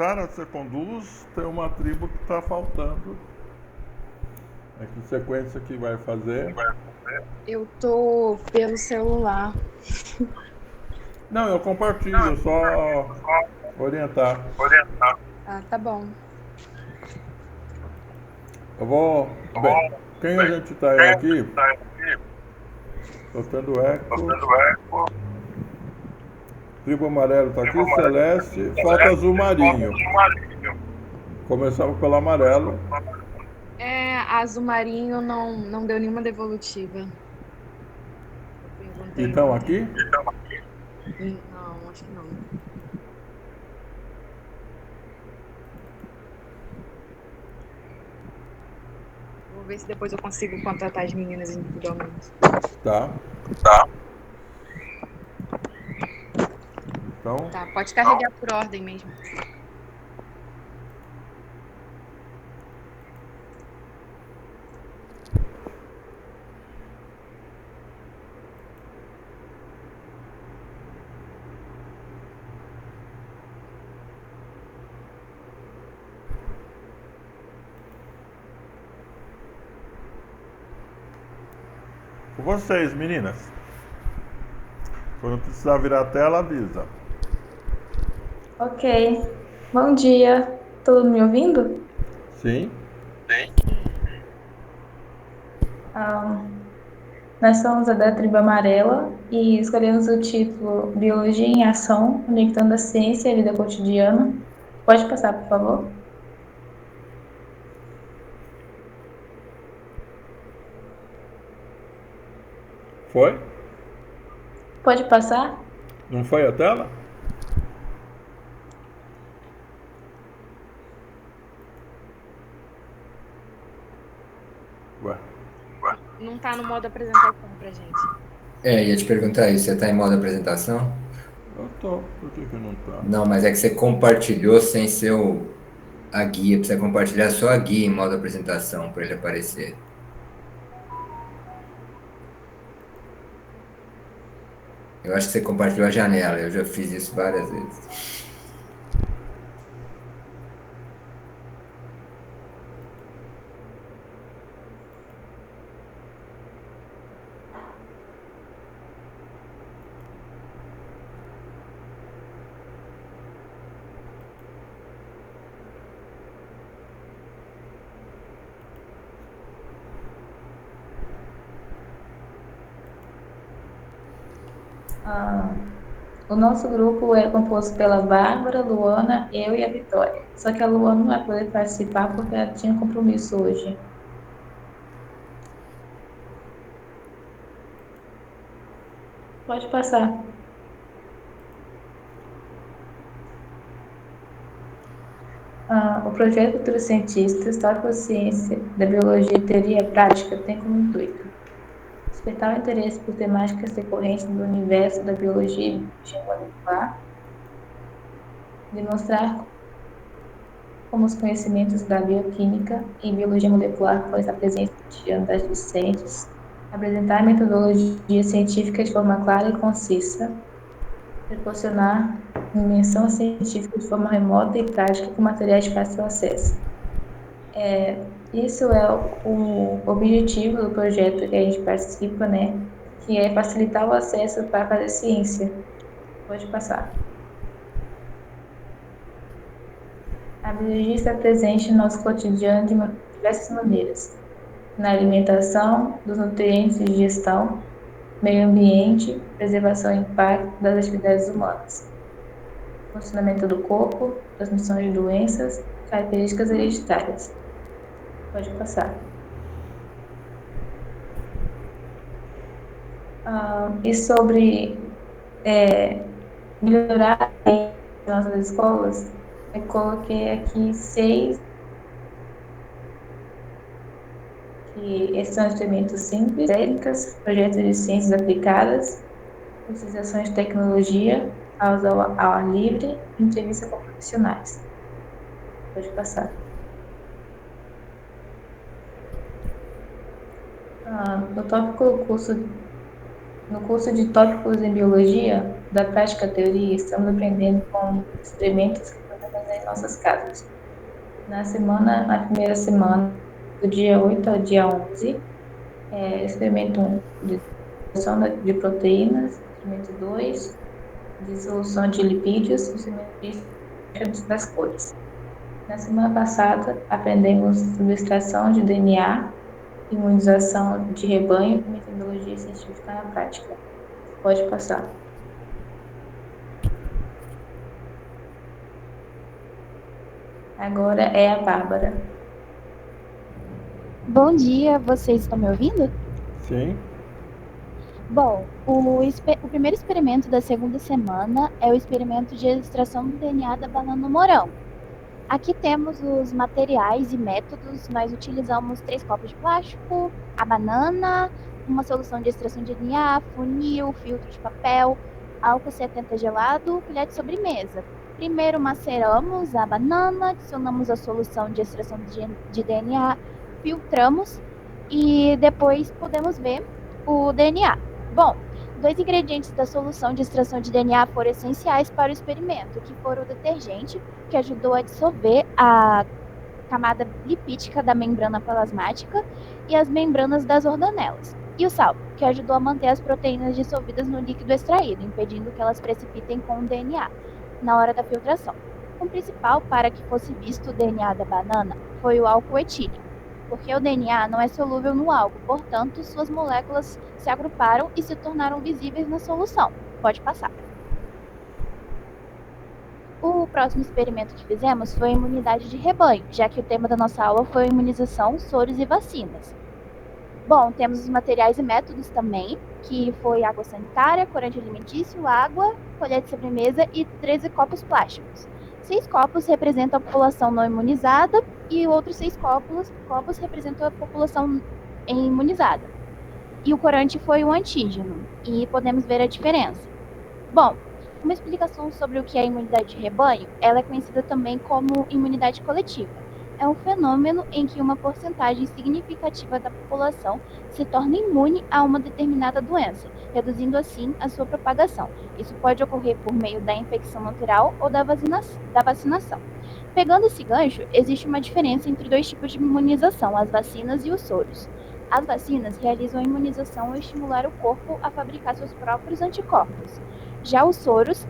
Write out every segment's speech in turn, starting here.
Sara, você conduz, tem uma tribo que está faltando. Que sequência que vai fazer? Eu tô pelo celular. Não, eu compartilho, só orientar. Ah, tá bom. Eu vou. Bem, quem a gente está aqui? Tô tendo eco. Tribo amarelo está aqui, Celeste. Falta azul marinho. Começamos pelo amarelo. Azul Marinho não deu nenhuma devolutiva. Eu perguntei Então ontem. aqui? Não, acho que não. Vou ver se depois eu consigo contratar as meninas individualmente. Tá. Então, Tá, pode carregar por ordem mesmo. com vocês, meninas. Quando precisar virar a tela, avisa. Ok. Bom dia. Todo mundo me ouvindo? Sim? Nós somos a da Tribo Amarela e escolhemos o título Biologia em Ação, conectando a ciência e a vida cotidiana. Pode passar, por favor? Foi? Pode passar? Não foi a tela? Ué. Não tá no modo apresentação pra gente. Ia te perguntar isso, você está em modo apresentação? Eu tô. Por que não tá? Não, mas é que você compartilhou sem ser a guia, precisa compartilhar só a guia em modo apresentação para ele aparecer. Eu acho que você compartilhou a janela, eu já fiz isso várias vezes. O nosso grupo é composto pela Bárbara, Luana, eu e a Vitória. Só que a Luana não vai poder participar porque ela tinha compromisso hoje. Pode passar. O projeto Futuros Cientistas, Tópico Ciência da Biologia e Teoria Prática, tem como intuito despertar o interesse por temáticas decorrentes do universo da biologia e biologia molecular, demonstrar como os conhecimentos da bioquímica e biologia molecular podem estar presentes no cotidiano das discentes, apresentar metodologia científica de forma clara e concisa, proporcionar dimensão científica de forma remota e prática com materiais de fácil acesso. Isso é o objetivo do projeto que a gente participa, né? Que é facilitar o acesso para fazer ciência. Pode passar. A biologia está presente no nosso cotidiano de diversas maneiras. Na alimentação, dos nutrientes e digestão, meio ambiente, preservação e impacto das atividades humanas, funcionamento do corpo, transmissão de doenças, características hereditárias. Pode passar. E sobre melhorar as nossas escolas, eu coloquei aqui 6 que esses são experimentos simples, técnicas, projetos de ciências aplicadas, utilizações de tecnologia, aulas ao ar livre, entrevista com profissionais. Pode passar. No curso de tópicos em biologia, da prática à teoria, estamos aprendendo com experimentos que podemos fazer em nossas casas. Na primeira semana, do dia 8 ao dia 11, experimento 1 de dissolução de proteínas, experimento 2, dissolução de lipídios, experimento 3, das cores. Na semana passada, aprendemos sobre extração de DNA, imunização de rebanho e metodologia científica na prática. Pode passar. Agora é a Bárbara. Bom dia, vocês estão me ouvindo? Sim. Bom, o primeiro experimento da segunda semana é o experimento de extração do DNA da banana no morango. Aqui temos os materiais e métodos. Nós utilizamos 3 copos de plástico, a banana, uma solução de extração de DNA, funil, filtro de papel, álcool 70 gelado, colher de sobremesa. Primeiro maceramos a banana, adicionamos a solução de extração de DNA, filtramos e depois podemos ver o DNA. Bom, 2 ingredientes da solução de extração de DNA foram essenciais para o experimento, que foram o detergente, que ajudou a dissolver a camada lipídica da membrana plasmática e as membranas das organelas, e o sal, que ajudou a manter as proteínas dissolvidas no líquido extraído, impedindo que elas precipitem com o DNA na hora da filtração. O principal para que fosse visto o DNA da banana foi o álcool etílico, porque o DNA não é solúvel no álcool, portanto, suas moléculas se agruparam e se tornaram visíveis na solução. Pode passar. O próximo experimento que fizemos foi a imunidade de rebanho, já que o tema da nossa aula foi imunização, soros e vacinas. Bom, temos os materiais e métodos também, que foi água sanitária, corante alimentício, água, colher de sobremesa e 13 copos plásticos. 6 copos representam a população não imunizada e outros 6 copos representam a população imunizada. E o corante foi o antígeno, e podemos ver a diferença. Bom, uma explicação sobre o que é a imunidade de rebanho, ela é conhecida também como imunidade coletiva. É um fenômeno em que uma porcentagem significativa da população se torna imune a uma determinada doença, reduzindo assim a sua propagação. Isso pode ocorrer por meio da infecção natural ou da vacinação. Pegando esse gancho, existe uma diferença entre 2 tipos de imunização, as vacinas e os soros. As vacinas realizam a imunização ao estimular o corpo a fabricar seus próprios anticorpos. Já os soros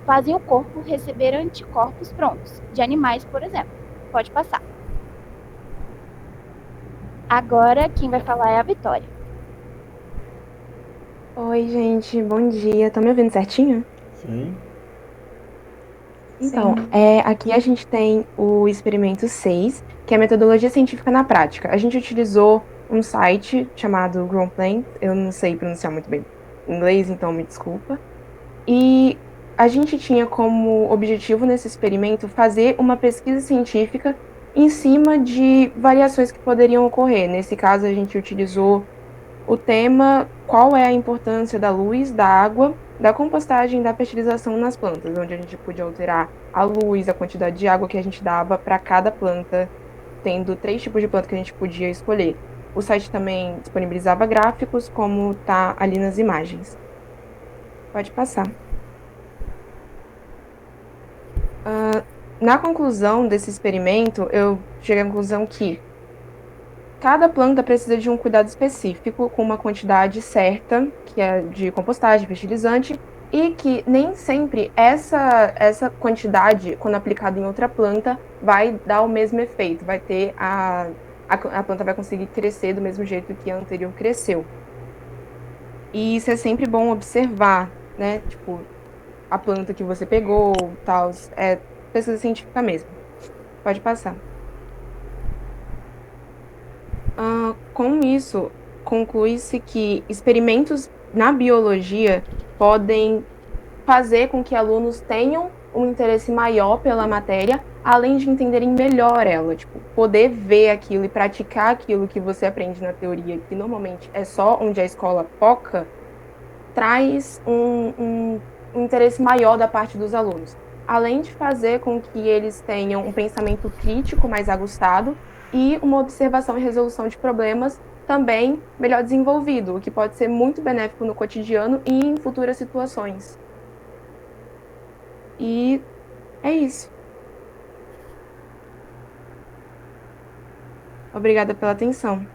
fazem o corpo receber anticorpos prontos, de animais, por exemplo. Pode passar. Agora, quem vai falar é a Vitória. Oi, gente, bom dia. Estão me ouvindo certinho? Sim. Então, aqui a gente tem o experimento 6, que é a metodologia científica na prática. A gente utilizou um site chamado Growplant, eu não sei pronunciar muito bem inglês, então me desculpa. E a gente tinha como objetivo nesse experimento fazer uma pesquisa científica em cima de variações que poderiam ocorrer. Nesse caso, a gente utilizou o tema qual é a importância da luz, da água, da compostagem e da fertilização nas plantas, onde a gente podia alterar a luz, a quantidade de água que a gente dava para cada planta, tendo 3 tipos de planta que a gente podia escolher. O site também disponibilizava gráficos, como está ali nas imagens. Pode passar. Na conclusão desse experimento, eu cheguei à conclusão que cada planta precisa de um cuidado específico, com uma quantidade certa, que é de compostagem, fertilizante, e que nem sempre essa quantidade, quando aplicada em outra planta, vai dar o mesmo efeito, vai ter a planta vai conseguir crescer do mesmo jeito que a anterior cresceu. E isso é sempre bom observar, né? Tipo, a planta que você pegou, tal, é pesquisa científica mesmo. Pode passar. Com isso, conclui-se que experimentos na biologia podem fazer com que alunos tenham um interesse maior pela matéria, além de entenderem melhor ela, tipo, poder ver aquilo e praticar aquilo que você aprende na teoria, que normalmente é só onde a escola foca, traz um interesse maior da parte dos alunos, além de fazer com que eles tenham um pensamento crítico mais aguçado e uma observação e resolução de problemas também melhor desenvolvido, o que pode ser muito benéfico no cotidiano e em futuras situações. E É isso. Obrigada pela atenção.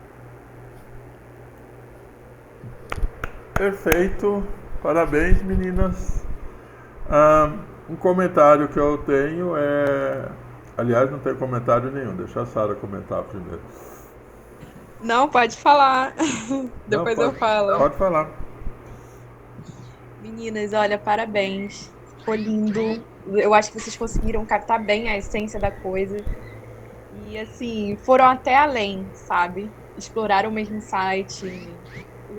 Perfeito. Parabéns, meninas. Um comentário que eu tenho é... Aliás, não tem comentário nenhum. Deixa a Sara comentar primeiro. Não, pode falar. Depois Não, eu falo. Pode falar. Meninas, olha, parabéns. Ficou lindo. Eu acho que vocês conseguiram captar bem a essência da coisa. E, assim, foram até além, sabe? Exploraram o mesmo site,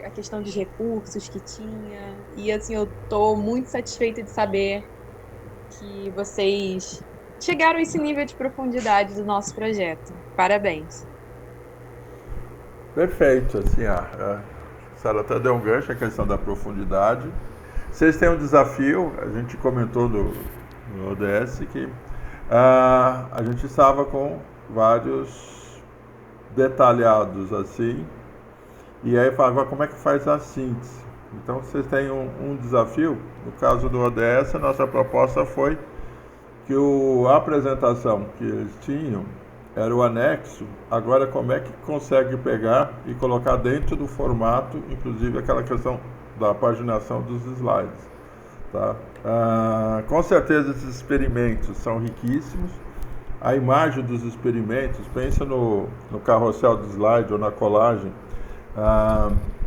a questão dos recursos que tinha. E, assim, eu tô muito satisfeita de saber que vocês chegaram a esse nível de profundidade do nosso projeto. Parabéns. Perfeito. Assim, a Sara até deu um gancho, a questão da profundidade. Vocês têm um desafio, a gente comentou no ODS que a gente estava com vários detalhados assim, e aí falava como é que faz a síntese. Então vocês têm um desafio, no caso do ODS, a nossa proposta foi que a apresentação que eles tinham era o anexo, agora como é que consegue pegar e colocar dentro do formato, inclusive aquela questão da paginação dos slides. Tá? Com certeza esses experimentos são riquíssimos. A imagem dos experimentos, pensa no carrossel do slide ou na colagem,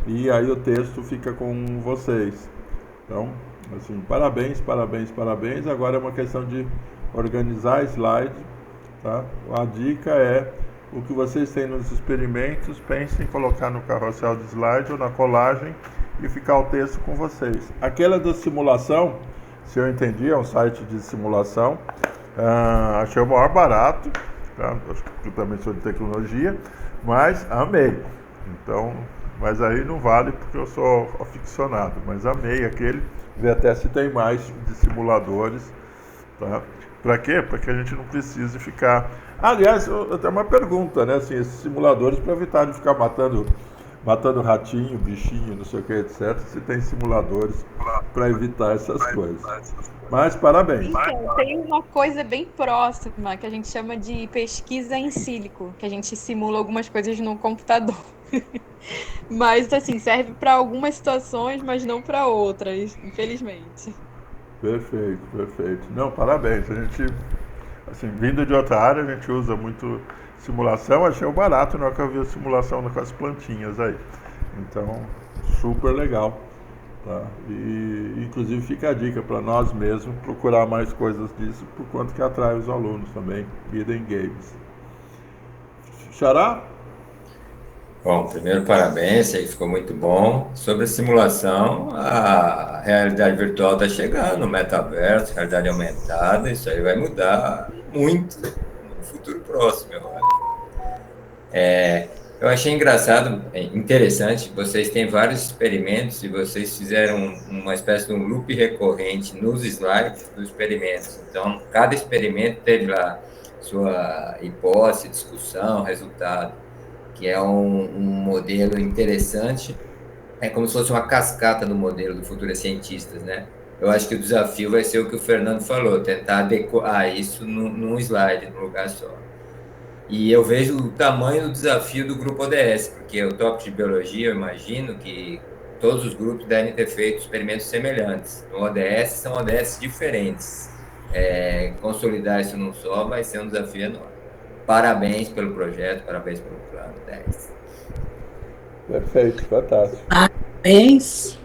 e aí o texto fica com vocês. Então, assim, parabéns, parabéns, parabéns. Agora é uma questão de organizar slide. Tá? A dica é o que vocês têm nos experimentos, pensem em colocar no carrossel de slide ou na colagem e ficar o texto com vocês. Aquela da simulação, se eu entendi, é um site de simulação, achei o maior barato, tá? Eu também sou de tecnologia, mas amei. Então, mas aí não vale porque eu sou aficionado, mas amei aquele, ver até se tem mais de simuladores, tá? Para quê? Para que a gente não precise ficar... Aliás, eu tenho uma pergunta, né? Assim, esses simuladores para evitar de ficar matando ratinho, bichinho, não sei o que, etc. Se tem simuladores para evitar essas coisas. Mas parabéns. Então, tem uma coisa bem próxima que a gente chama de pesquisa em sílico, que a gente simula algumas coisas no computador. Mas, assim, serve para algumas situações, mas não para outras, infelizmente. Perfeito, perfeito. Não, parabéns. A gente, assim, vindo de outra área, a gente usa muito simulação. Achei o barato na hora que eu vi a simulação com as plantinhas aí. Então, super legal. Tá? E, inclusive, fica a dica para nós mesmos procurar mais coisas disso, por quanto que atrai os alunos também, Hidden Games. Xará? Bom, primeiro parabéns, aí ficou muito bom. Sobre a simulação, a realidade virtual está chegando, o metaverso, realidade aumentada, isso aí vai mudar muito no futuro próximo, eu acho. Eu achei engraçado, interessante, vocês têm vários experimentos e vocês fizeram uma espécie de um loop recorrente nos slides dos experimentos. Então, cada experimento teve lá sua hipótese, discussão, resultado, que é um modelo interessante. É como se fosse uma cascata no modelo do Futuros Cientistas, né? Eu acho que o desafio vai ser o que o Fernando falou, tentar adequar isso num slide, num lugar só. E eu vejo o tamanho do desafio do grupo ODS, porque o tópico de biologia, eu imagino que todos os grupos devem ter feito experimentos semelhantes. No ODS são ODS diferentes. Consolidar isso num só vai ser um desafio enorme. Parabéns pelo projeto, parabéns pelo plano 10. Perfeito, fantástico.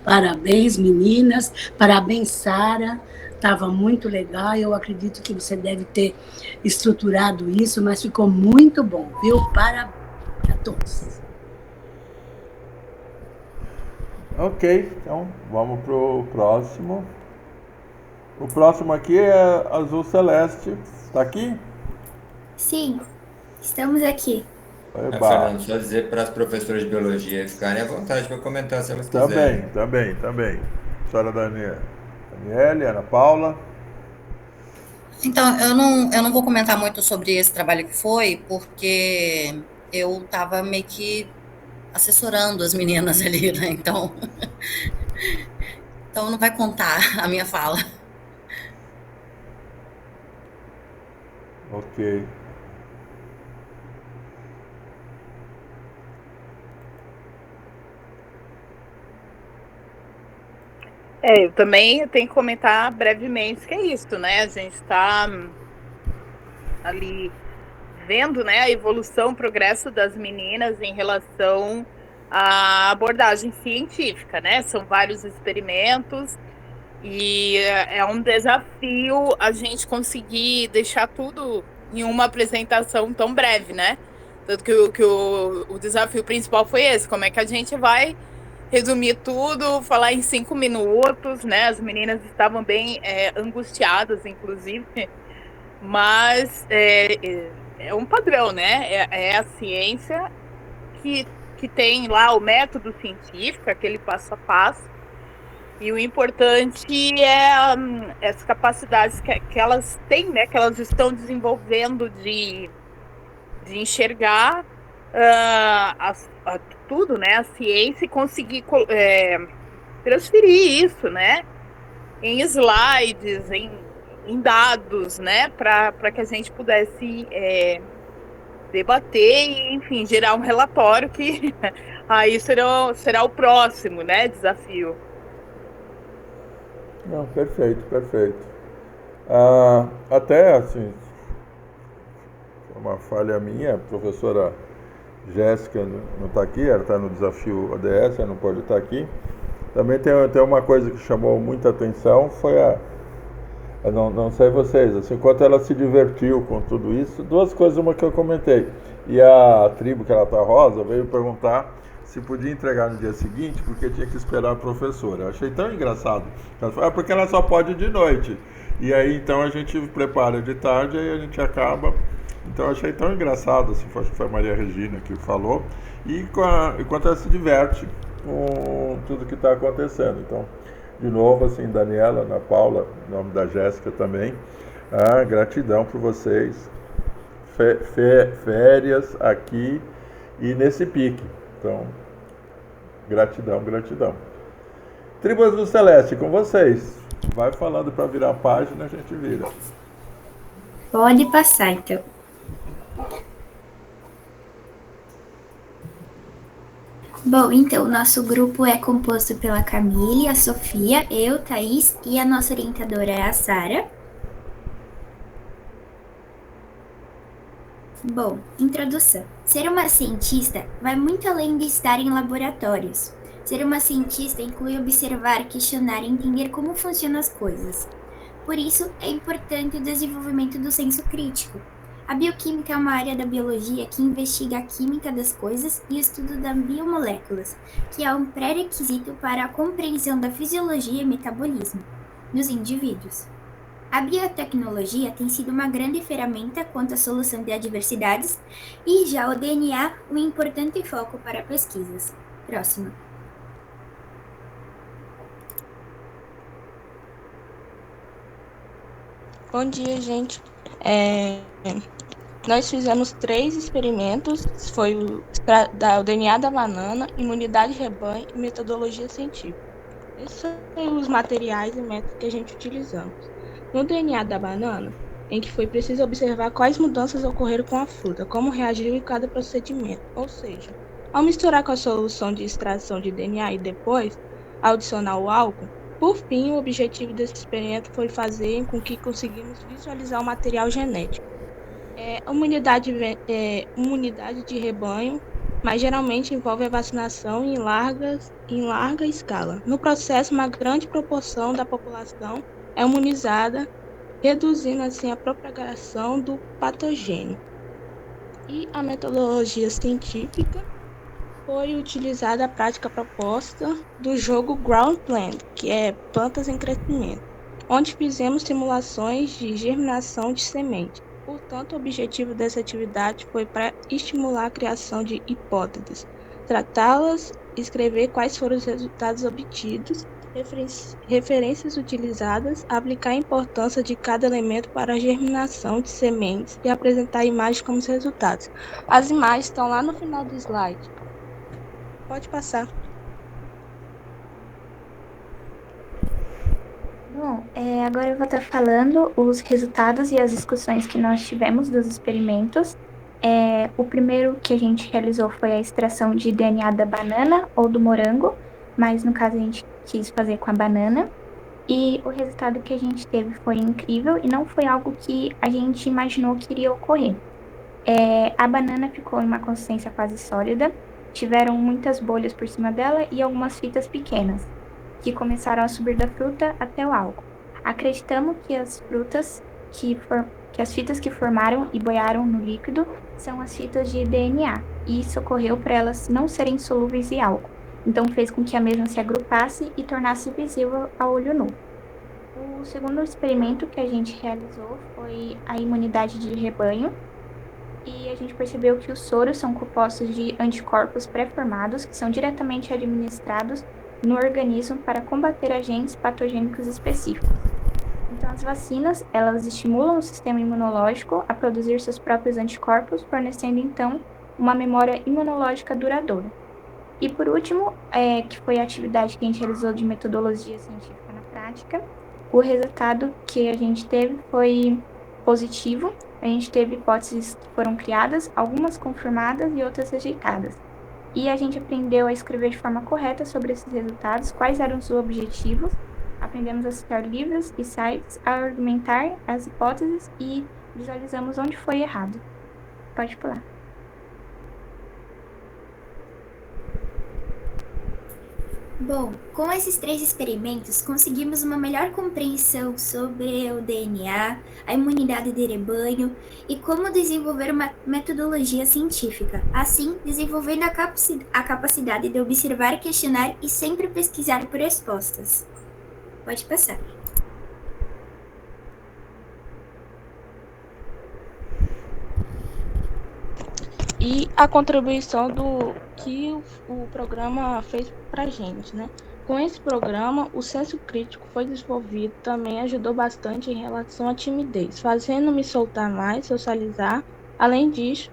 Parabéns, meninas, parabéns, Sara. Estava muito legal, eu acredito que você deve ter estruturado isso, mas ficou muito bom, viu? Parabéns a todos. Ok, então vamos para o próximo. O próximo aqui é Azul Celeste. Está aqui? Sim, estamos aqui. Fernando, só dizer para as professoras de biologia ficarem à vontade para comentar se elas quiserem. Também. Senhora Daniele, Ana Paula. Então, eu não vou comentar muito sobre esse trabalho que foi, porque eu estava meio que assessorando as meninas ali, né? Então não vai contar a minha fala. Ok. Eu também tenho que comentar brevemente que é isso, né? A gente está ali vendo, né, a evolução, o progresso das meninas em relação à abordagem científica, né? São vários experimentos e é um desafio a gente conseguir deixar tudo em uma apresentação tão breve, né? Tanto que o desafio principal foi esse, como é que a gente vai resumir tudo, falar em 5 minutos, né? As meninas estavam bem angustiadas, inclusive, mas é um padrão, né? É a ciência que tem lá o método científico, aquele passo a passo, e o importante é essas capacidades que elas têm, né? Que elas estão desenvolvendo de enxergar tudo, né? A ciência e conseguir transferir isso, né? Em slides, em dados, né? Para que a gente pudesse debater e, enfim, gerar um relatório que aí será o próximo, né? Desafio. Não, perfeito, perfeito. Até assim, uma falha minha, a professora Jéssica não está aqui, ela está no desafio ODS, ela não pode estar aqui. Também tem uma coisa que chamou muita atenção, foi não sei vocês, assim, enquanto ela se divertiu com tudo isso, duas coisas, uma que eu comentei, e a tribo, que ela tá rosa, veio perguntar se podia entregar no dia seguinte, porque tinha que esperar a professora. Eu achei tão engraçado. Ela falou, porque ela só pode de noite. E aí, então, a gente prepara de tarde, aí a gente acaba. Então, eu achei tão engraçado, assim, acho que foi a Maria Regina que falou, e enquanto ela se diverte com tudo que está acontecendo. Então, de novo, assim, Daniela, Ana Paula, em nome da Jéssica também, gratidão por vocês. Férias aqui e nesse pique. Então, gratidão, gratidão. Tribos do Celeste, com vocês. Vai falando para virar a página, a gente vira. Pode passar, então. Bom, então, o nosso grupo é composto pela Camille, a Sofia, eu, Thaís, e a nossa orientadora é a Sara. Bom, introdução. Ser uma cientista vai muito além de estar em laboratórios. Ser uma cientista inclui observar, questionar e entender como funcionam as coisas. Por isso, é importante o desenvolvimento do senso crítico. A bioquímica é uma área da biologia que investiga a química das coisas e o estudo das biomoléculas, que é um pré-requisito para a compreensão da fisiologia e metabolismo dos indivíduos. A biotecnologia tem sido uma grande ferramenta quanto à solução de adversidades e já o DNA um importante foco para pesquisas. Próximo. Bom dia, gente. Nós fizemos 3 experimentos, foi o DNA da banana, imunidade de rebanho e metodologia científica. Esses são os materiais e métodos que a gente utilizamos. No DNA da banana, em que foi preciso observar quais mudanças ocorreram com a fruta, como reagiu em cada procedimento, ou seja, ao misturar com a solução de extração de DNA e depois adicionar o álcool, por fim, o objetivo desse experimento foi fazer com que conseguimos visualizar o material genético. Imunidade de rebanho, mas geralmente envolve a vacinação em larga escala. No processo, uma grande proporção da população é imunizada, reduzindo assim a propagação do patogênio. E a metodologia científica foi utilizada a prática proposta do jogo Ground Plant, que é plantas em crescimento, onde fizemos simulações de germinação de semente. Portanto, o objetivo dessa atividade foi para estimular a criação de hipóteses, tratá-las, escrever quais foram os resultados obtidos, referências utilizadas, aplicar a importância de cada elemento para a germinação de sementes e apresentar imagens como os resultados. As imagens estão lá no final do slide. Pode passar. Bom, Agora eu vou estar falando os resultados e as discussões que nós tivemos dos experimentos. O primeiro que a gente realizou foi a extração de DNA da banana ou do morango, mas no caso a gente quis fazer com a banana. E o resultado que a gente teve foi incrível e não foi algo que a gente imaginou que iria ocorrer. A banana ficou em uma consistência quase sólida, tiveram muitas bolhas por cima dela e algumas fitas pequenas, que começaram a subir da fruta até o álcool. Acreditamos que as fitas que formaram e boiaram no líquido são as fitas de DNA, e isso ocorreu para elas não serem solúveis em álcool, então fez com que a mesma se agrupasse e tornasse visível a olho nu. O segundo experimento que a gente realizou foi a imunidade de rebanho, e a gente percebeu que os soros são compostos de anticorpos pré-formados que são diretamente administrados no organismo para combater agentes patogênicos específicos. Então, as vacinas, elas estimulam o sistema imunológico a produzir seus próprios anticorpos, fornecendo, então, uma memória imunológica duradoura. E, por último, que foi a atividade que a gente realizou de metodologia científica na prática, o resultado que a gente teve foi positivo. A gente teve hipóteses que foram criadas, algumas confirmadas e outras rejeitadas. E a gente aprendeu a escrever de forma correta sobre esses resultados, quais eram os objetivos, aprendemos a citar livros e sites, a argumentar as hipóteses e visualizamos onde foi errado. Pode pular. Bom, com esses 3 experimentos, conseguimos uma melhor compreensão sobre o DNA, a imunidade de rebanho e como desenvolver uma metodologia científica, assim desenvolvendo a capacidade de observar, questionar e sempre pesquisar por respostas. Pode passar. E a contribuição do que o programa fez para a gente, né? Com esse programa, o senso crítico foi desenvolvido, também ajudou bastante em relação à timidez, fazendo-me soltar mais, socializar. Além disso,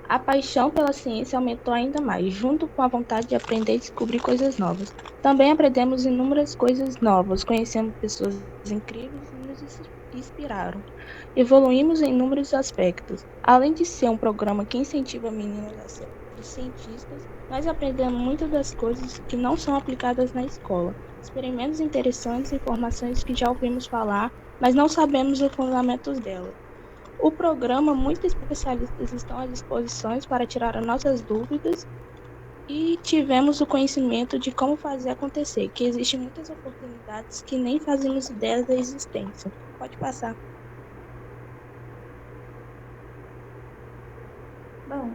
a paixão pela ciência aumentou ainda mais, junto com a vontade de aprender e descobrir coisas novas. Também aprendemos inúmeras coisas novas, conhecemos pessoas incríveis e nos inspiraram. Evoluímos em inúmeros aspectos. Além de ser um programa que incentiva meninas a serem cientistas, nós aprendemos muitas das coisas que não são aplicadas na escola. Experimentos interessantes, informações que já ouvimos falar, mas não sabemos os fundamentos dela. O programa, muitos especialistas estão à disposição para tirar as nossas dúvidas e tivemos o conhecimento de como fazer acontecer, que existem muitas oportunidades que nem fazemos ideia da existência. Pode passar. Bom,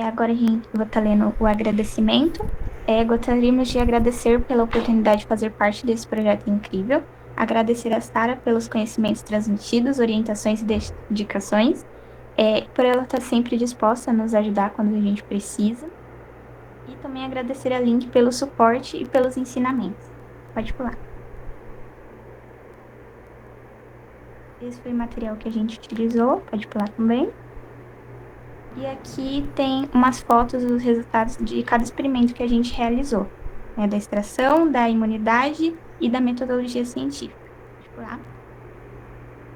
agora eu vou estar lendo o agradecimento. Gostaríamos de agradecer pela oportunidade de fazer parte desse projeto incrível, agradecer a Sara pelos conhecimentos transmitidos, orientações e dedicações, por ela estar sempre disposta a nos ajudar quando a gente precisa, e também agradecer a Link pelo suporte e pelos ensinamentos. Pode pular. Esse foi o material que a gente utilizou, pode pular também. E aqui tem umas fotos dos resultados de cada experimento que a gente realizou, né, da extração, da imunidade e da metodologia científica. Pode pular.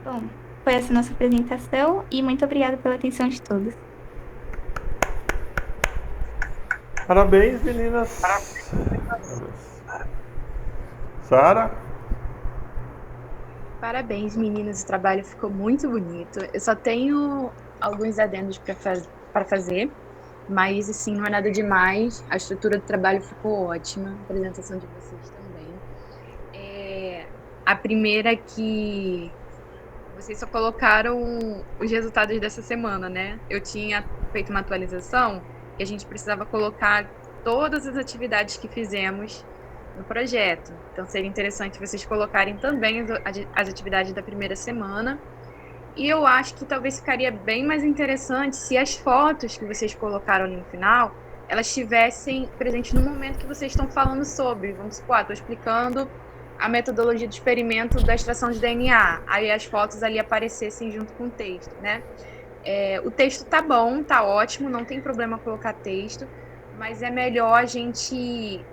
Bom, foi essa nossa apresentação e muito obrigada pela atenção de todos. Parabéns, meninas. Sara? Parabéns, meninas. O trabalho ficou muito bonito. Eu só tenho alguns adendos para fazer, mas assim, não é nada demais. A estrutura do trabalho ficou ótima, a apresentação de vocês também. A primeira que vocês só colocaram os resultados dessa semana, né? Eu tinha feito uma atualização que a gente precisava colocar todas as atividades que fizemos no projeto. Então seria interessante vocês colocarem também as atividades da primeira semana. E eu acho que talvez ficaria bem mais interessante se as fotos que vocês colocaram ali no final, elas estivessem presentes no momento que vocês estão falando sobre. Vamos supor, estou explicando a metodologia do experimento da extração de DNA. Aí as fotos ali aparecessem junto com o texto, né? O texto tá bom, tá ótimo, não tem problema colocar texto, mas é melhor a gente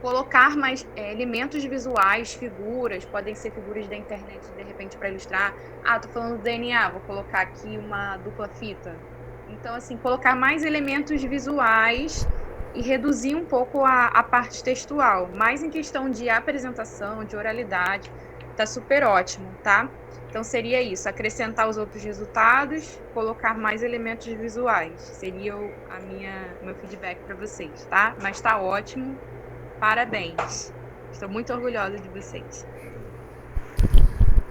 colocar mais elementos visuais, figuras, podem ser figuras da internet, de repente, para ilustrar. Ah, tô falando do DNA, vou colocar aqui uma dupla fita. Então, assim, colocar mais elementos visuais e reduzir um pouco a parte textual. Mas em questão de apresentação, de oralidade, tá super ótimo, tá? Então, seria isso, acrescentar os outros resultados, colocar mais elementos visuais. Seria meu feedback para vocês, tá? Mas tá ótimo. Parabéns. Estou muito orgulhosa de vocês.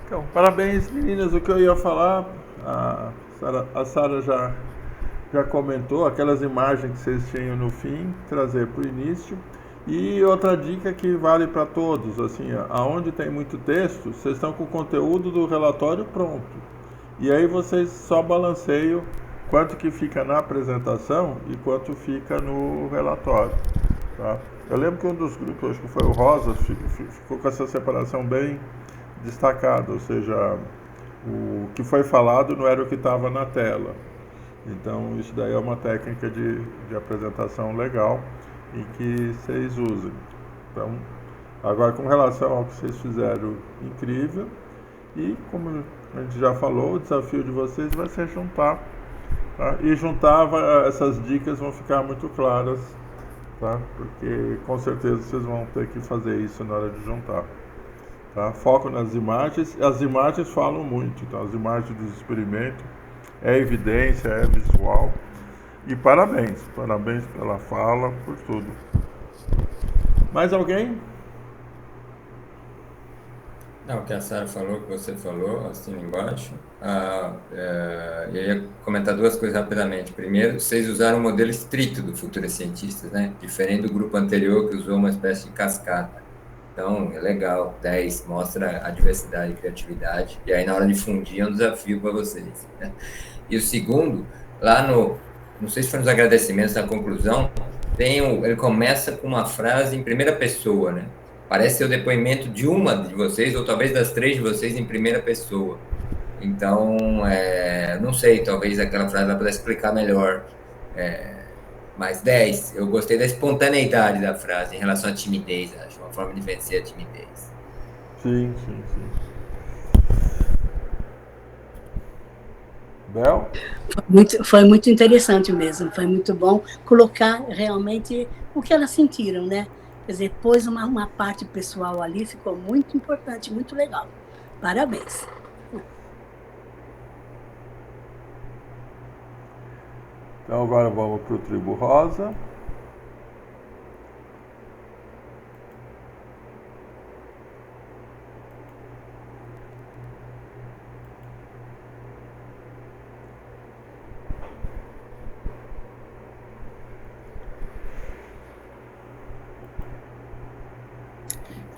Então, parabéns, meninas. O que eu ia falar, a Sara já comentou, aquelas imagens que vocês tinham no fim, trazer para o início. E outra dica que vale para todos, assim, aonde tem muito texto, vocês estão com o conteúdo do relatório pronto. E aí vocês só balanceiam quanto que fica na apresentação e quanto fica no relatório, tá? Eu lembro que um dos grupos, acho que foi o Rosa, ficou com essa separação bem destacada, ou seja, o que foi falado não era o que estava na tela. Então, isso daí é uma técnica de apresentação legal e que vocês usem. Então, agora com relação ao que vocês fizeram, incrível. E como a gente já falou, o desafio de vocês vai ser juntar, tá? E juntar, essas dicas vão ficar muito claras, tá? Porque com certeza vocês vão ter que fazer isso na hora de juntar, tá? Foco nas imagens. As imagens falam muito, então as imagens dos experimentos é evidência, é visual. E parabéns pela fala, por tudo. Mais alguém? Não, o que a Sara falou, que você falou, assim embaixo. Eu ia comentar duas coisas rapidamente. Primeiro, vocês usaram o modelo estrito do Futuros Cientistas, né? Diferente do grupo anterior, que usou uma espécie de cascata. Então, é legal, 10, mostra a diversidade e criatividade. E aí, na hora de fundir, é um desafio para vocês, né? E o segundo, lá não sei se foi nos agradecimentos, na conclusão, ele começa com uma frase em primeira pessoa, né? Parece ser o depoimento de uma de vocês, ou talvez das 3 de vocês em primeira pessoa. Então, não sei, talvez aquela frase ela pudesse explicar melhor. Mas 10, eu gostei da espontaneidade da frase em relação à timidez, acho, uma forma de vencer a timidez. Sim. Bel? Foi muito interessante mesmo, foi muito bom colocar realmente o que elas sentiram, né? Quer dizer, pôs uma parte pessoal ali, ficou muito importante, muito legal. Parabéns. Então agora vamos para o Tribo Rosa.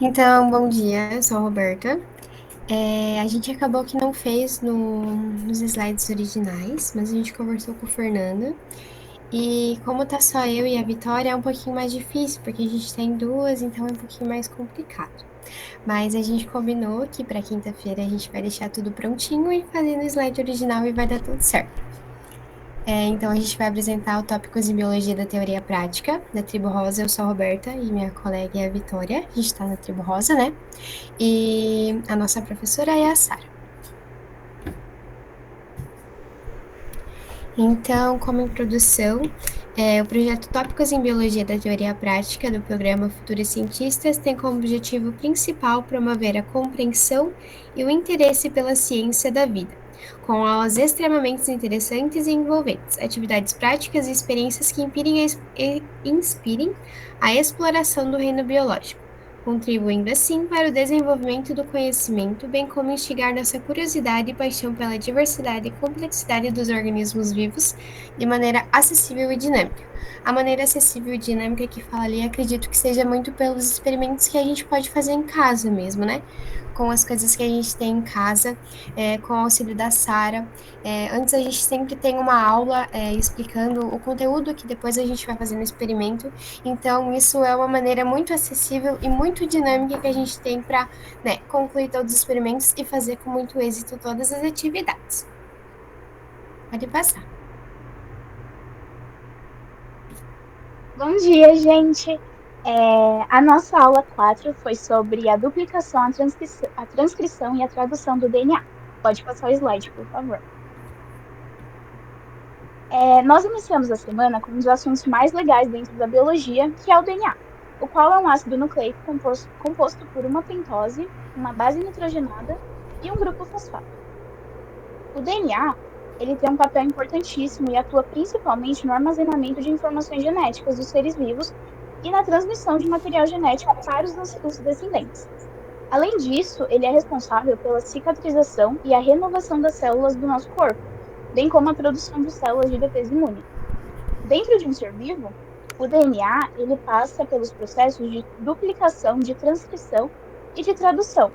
Então, bom dia, eu sou a Roberta. A gente acabou que não fez nos slides originais, mas a gente conversou com a Fernanda. E como tá só eu e a Vitória, é um pouquinho mais difícil, porque a gente tem 2, então é um pouquinho mais complicado. Mas a gente combinou que para quinta-feira a gente vai deixar tudo prontinho e fazer no slide original e vai dar tudo certo. Então a gente vai apresentar o Tópicos em Biologia da Teoria Prática, da Tribo Rosa. Eu sou a Roberta e minha colega é a Vitória. A gente está na Tribo Rosa, né? E a nossa professora é a Sara. Então, como introdução, o projeto Tópicos em Biologia da Teoria Prática do programa Futuros Cientistas tem como objetivo principal promover a compreensão e o interesse pela ciência da vida, com aulas extremamente interessantes e envolventes, atividades práticas e experiências que inspirem a exploração do reino biológico, contribuindo assim para o desenvolvimento do conhecimento, bem como instigar nossa curiosidade e paixão pela diversidade e complexidade dos organismos vivos de maneira acessível e dinâmica. A maneira acessível e dinâmica que fala ali, acredito que seja muito pelos experimentos que a gente pode fazer em casa mesmo, né? Com as coisas que a gente tem em casa, com o auxílio da Sara. Antes a gente sempre tem uma aula explicando o conteúdo que depois a gente vai fazer no experimento. Então, isso é uma maneira muito acessível e muito dinâmica que a gente tem para concluir todos os experimentos e fazer com muito êxito todas as atividades. Pode passar. Bom dia, gente. A nossa aula 4 foi sobre a duplicação, a transcrição e a tradução do DNA. Pode passar o slide, por favor. Nós iniciamos a semana com um dos assuntos mais legais dentro da biologia, que é o DNA, o qual é um ácido nucleico composto por uma pentose, uma base nitrogenada e um grupo fosfato. O DNA, ele tem um papel importantíssimo e atua principalmente no armazenamento de informações genéticas dos seres vivos e na transmissão de material genético para os descendentes. Além disso, ele é responsável pela cicatrização e a renovação das células do nosso corpo, bem como a produção de células de defesa imune. Dentro de um ser vivo, o DNA ele passa pelos processos de duplicação, de transcrição e de tradução.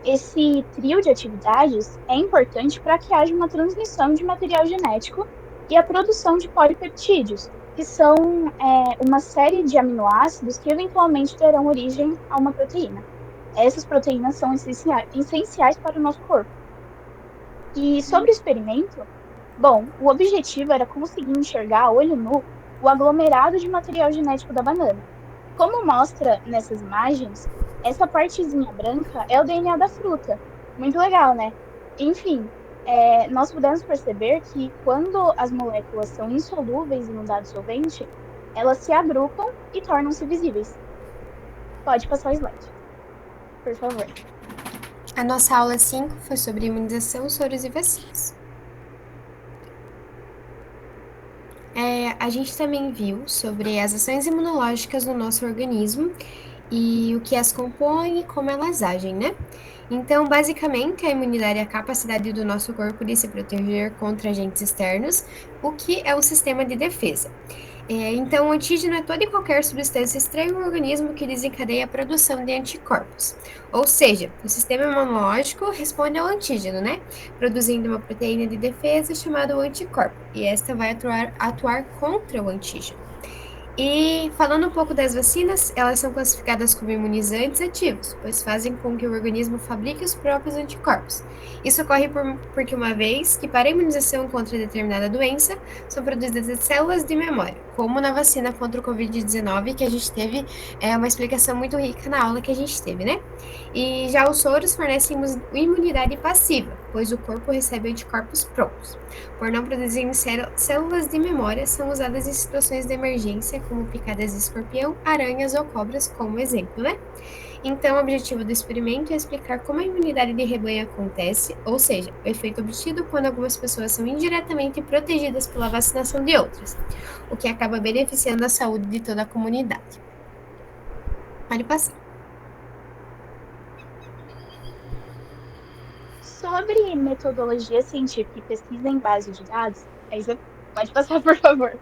Esse trio de atividades é importante para que haja uma transmissão de material genético e a produção de polipeptídeos, que são uma série de aminoácidos que eventualmente terão origem a uma proteína. Essas proteínas são essenciais para o nosso corpo. E sobre o experimento, bom, o objetivo era conseguir enxergar a olho nu o aglomerado de material genético da banana. Como mostra nessas imagens, essa partezinha branca é o DNA da fruta. Muito legal, né? Enfim, nós pudemos perceber que quando as moléculas são insolúveis em um dado solvente, elas se agrupam e tornam-se visíveis. Pode passar o slide, por favor. A nossa aula 5 foi sobre imunização, soros e vacinas. A gente também viu sobre as ações imunológicas no nosso organismo e o que as compõe e como elas agem, né? Então, basicamente, a imunidade é a capacidade do nosso corpo de se proteger contra agentes externos, o que é um sistema de defesa. Então, o antígeno é toda e qualquer substância estranha no organismo que desencadeia a produção de anticorpos. Ou seja, o sistema imunológico responde ao antígeno, né? Produzindo uma proteína de defesa chamada anticorpo. E esta vai atuar contra o antígeno. E falando um pouco das vacinas, elas são classificadas como imunizantes ativos, pois fazem com que o organismo fabrique os próprios anticorpos. Isso ocorre porque uma vez que para a imunização contra determinada doença, são produzidas células de memória, como na vacina contra o Covid-19, que a gente teve uma explicação muito rica na aula que a gente teve, né? E já os soros fornecem imunidade passiva, pois o corpo recebe anticorpos prontos. Por não produzirem células de memória, são usadas em situações de emergência, como picadas de escorpião, aranhas ou cobras, como exemplo, né? Então, o objetivo do experimento é explicar como a imunidade de rebanho acontece, ou seja, o efeito obtido quando algumas pessoas são indiretamente protegidas pela vacinação de outras, o que acaba beneficiando a saúde de toda a comunidade. Pode passar. Sobre metodologia científica e pesquisa em base de dados, pode passar, por favor.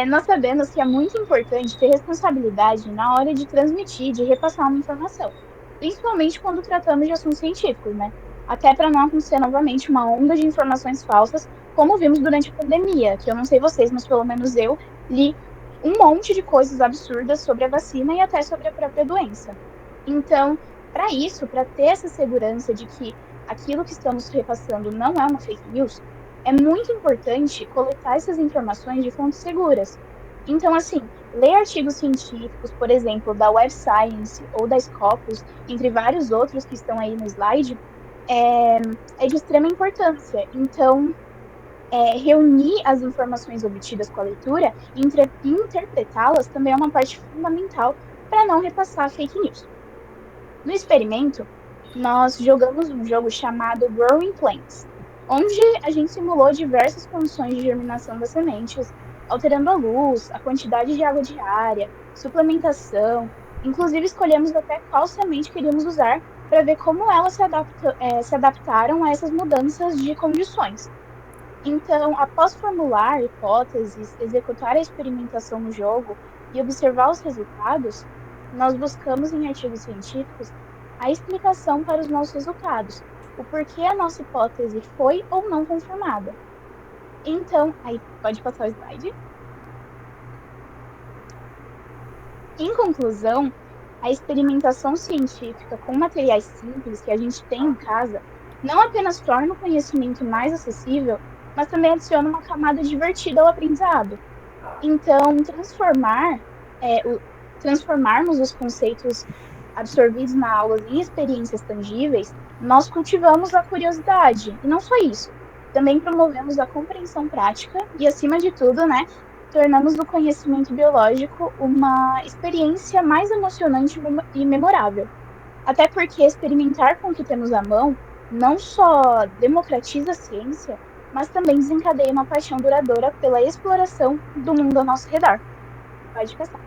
Nós sabemos que é muito importante ter responsabilidade na hora de transmitir, de repassar uma informação, principalmente quando tratamos de assuntos científicos, né? Até para não acontecer novamente uma onda de informações falsas, como vimos durante a pandemia, que eu não sei vocês, mas pelo menos eu li um monte de coisas absurdas sobre a vacina e até sobre a própria doença. Então, para isso, para ter essa segurança de que aquilo que estamos repassando não é uma fake news, é muito importante coletar essas informações de fontes seguras. Então, assim, ler artigos científicos, por exemplo, da Web Science ou da Scopus, entre vários outros que estão aí no slide, é de extrema importância. Então, reunir as informações obtidas com a leitura e interpretá-las também é uma parte fundamental para não repassar fake news. No experimento, nós jogamos um jogo chamado Growing Plants, onde a gente simulou diversas condições de germinação das sementes, alterando a luz, a quantidade de água diária, suplementação, inclusive escolhemos até qual semente queríamos usar para ver como elas se adaptaram a essas mudanças de condições. Então, após formular hipóteses, executar a experimentação no jogo e observar os resultados, nós buscamos em artigos científicos a explicação para os nossos resultados, o porquê a nossa hipótese foi ou não confirmada. Então, aí pode passar o slide. Em conclusão, a experimentação científica com materiais simples que a gente tem em casa não apenas torna o conhecimento mais acessível, mas também adiciona uma camada divertida ao aprendizado. Então, transformar transformarmos os conceitos absorvidos na aula em experiências tangíveis, nós cultivamos a curiosidade. E não só isso, também promovemos a compreensão prática e, acima de tudo, né, tornamos o conhecimento biológico uma experiência mais emocionante e memorável. Até porque experimentar com o que temos à mão não só democratiza a ciência, mas também desencadeia uma paixão duradoura pela exploração do mundo ao nosso redor. Pode passar.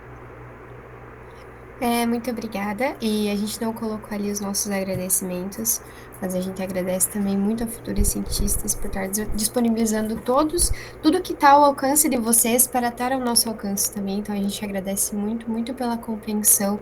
Muito obrigada. E a gente não colocou ali os nossos agradecimentos, mas a gente agradece também muito a Futuros Cientistas por estar disponibilizando tudo que está ao alcance de vocês para estar ao nosso alcance também. Então a gente agradece muito, muito pela compreensão,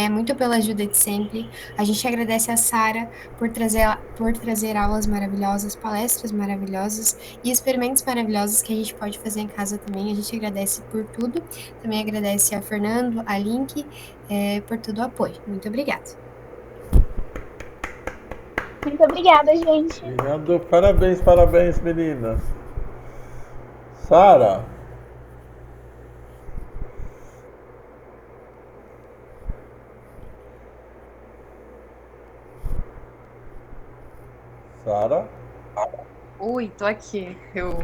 muito pela ajuda de sempre. A gente agradece a Sara por trazer aulas maravilhosas, palestras maravilhosas e experimentos maravilhosos que a gente pode fazer em casa também. A gente agradece por tudo. Também agradece a Fernando, a Link, por todo o apoio. Muito obrigada. Muito obrigada, gente. Obrigado. Parabéns, meninas. Sara. Sara? Ui, tô aqui. Eu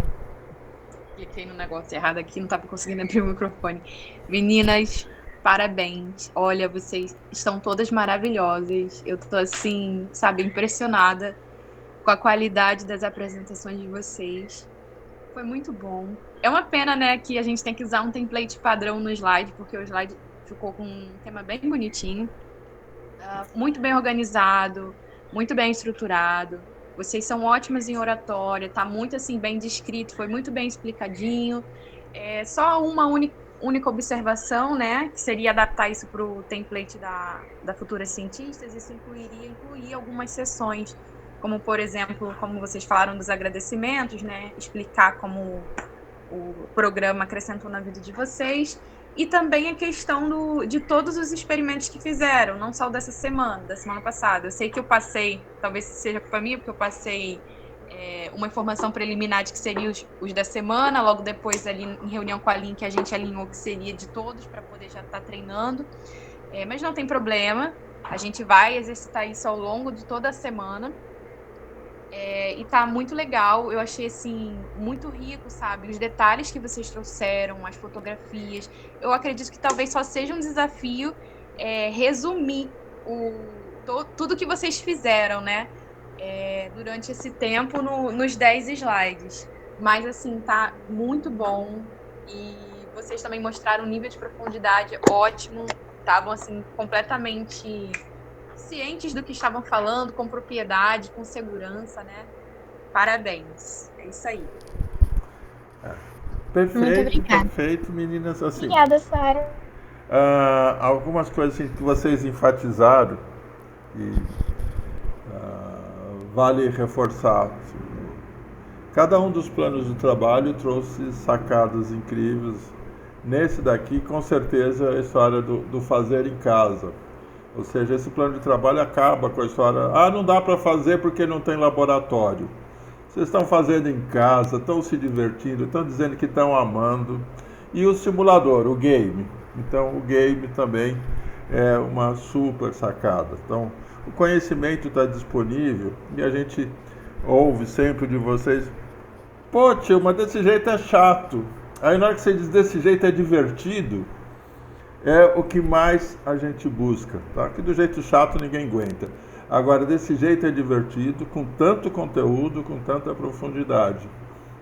cliquei no negócio errado aqui, não tava conseguindo abrir o microfone. Meninas, parabéns. Olha, vocês estão todas maravilhosas. Eu tô assim, sabe, impressionada com a qualidade das apresentações de vocês. Foi muito bom. É uma pena, né, que a gente tem que usar um template padrão no slide, porque o slide ficou com um tema bem bonitinho, muito bem organizado, muito bem estruturado. Vocês são ótimas em oratória, tá muito assim bem descrito, foi muito bem explicadinho. Só uma única observação, né, que seria adaptar isso para o template da Futuras Cientistas. Isso incluir algumas sessões, como, por exemplo, como vocês falaram dos agradecimentos, né, explicar como o programa acrescentou na vida de vocês, e também a questão de todos os experimentos que fizeram, não só da semana passada. Eu sei que eu passei, talvez seja culpa minha, porque eu passei uma informação preliminar de que seriam os da semana, logo depois ali em reunião com a Link a gente alinhou que seria de todos para poder já estar treinando, mas não tem problema, a gente vai exercitar isso ao longo de toda a semana, e tá muito legal. Eu achei assim muito rico, sabe, os detalhes que vocês trouxeram, as fotografias. Eu acredito que talvez só seja um desafio resumir tudo que vocês fizeram, né, durante esse tempo nos 10 slides. Mas, assim, tá muito bom. E vocês também mostraram um nível de profundidade ótimo. Estavam, assim, completamente cientes do que estavam falando, com propriedade, com segurança, né? Parabéns. É isso aí. Perfeito, meninas. Assim, obrigada, Sara. Algumas coisas assim, que vocês enfatizaram e vale reforçar. Cada um dos planos de trabalho trouxe sacadas incríveis. Nesse daqui, com certeza, a história do fazer em casa. Ou seja, esse plano de trabalho acaba com a história, não dá para fazer porque não tem laboratório. Vocês estão fazendo em casa, estão se divertindo, estão dizendo que estão amando. E o simulador, o game. Então, o game também é uma super sacada. Então, o conhecimento está disponível e a gente ouve sempre de vocês: pô, tio, mas desse jeito é chato. Aí na hora que você diz desse jeito é divertido, é o que mais a gente busca, tá? Que do jeito chato ninguém aguenta. Agora, desse jeito é divertido, com tanto conteúdo, com tanta profundidade.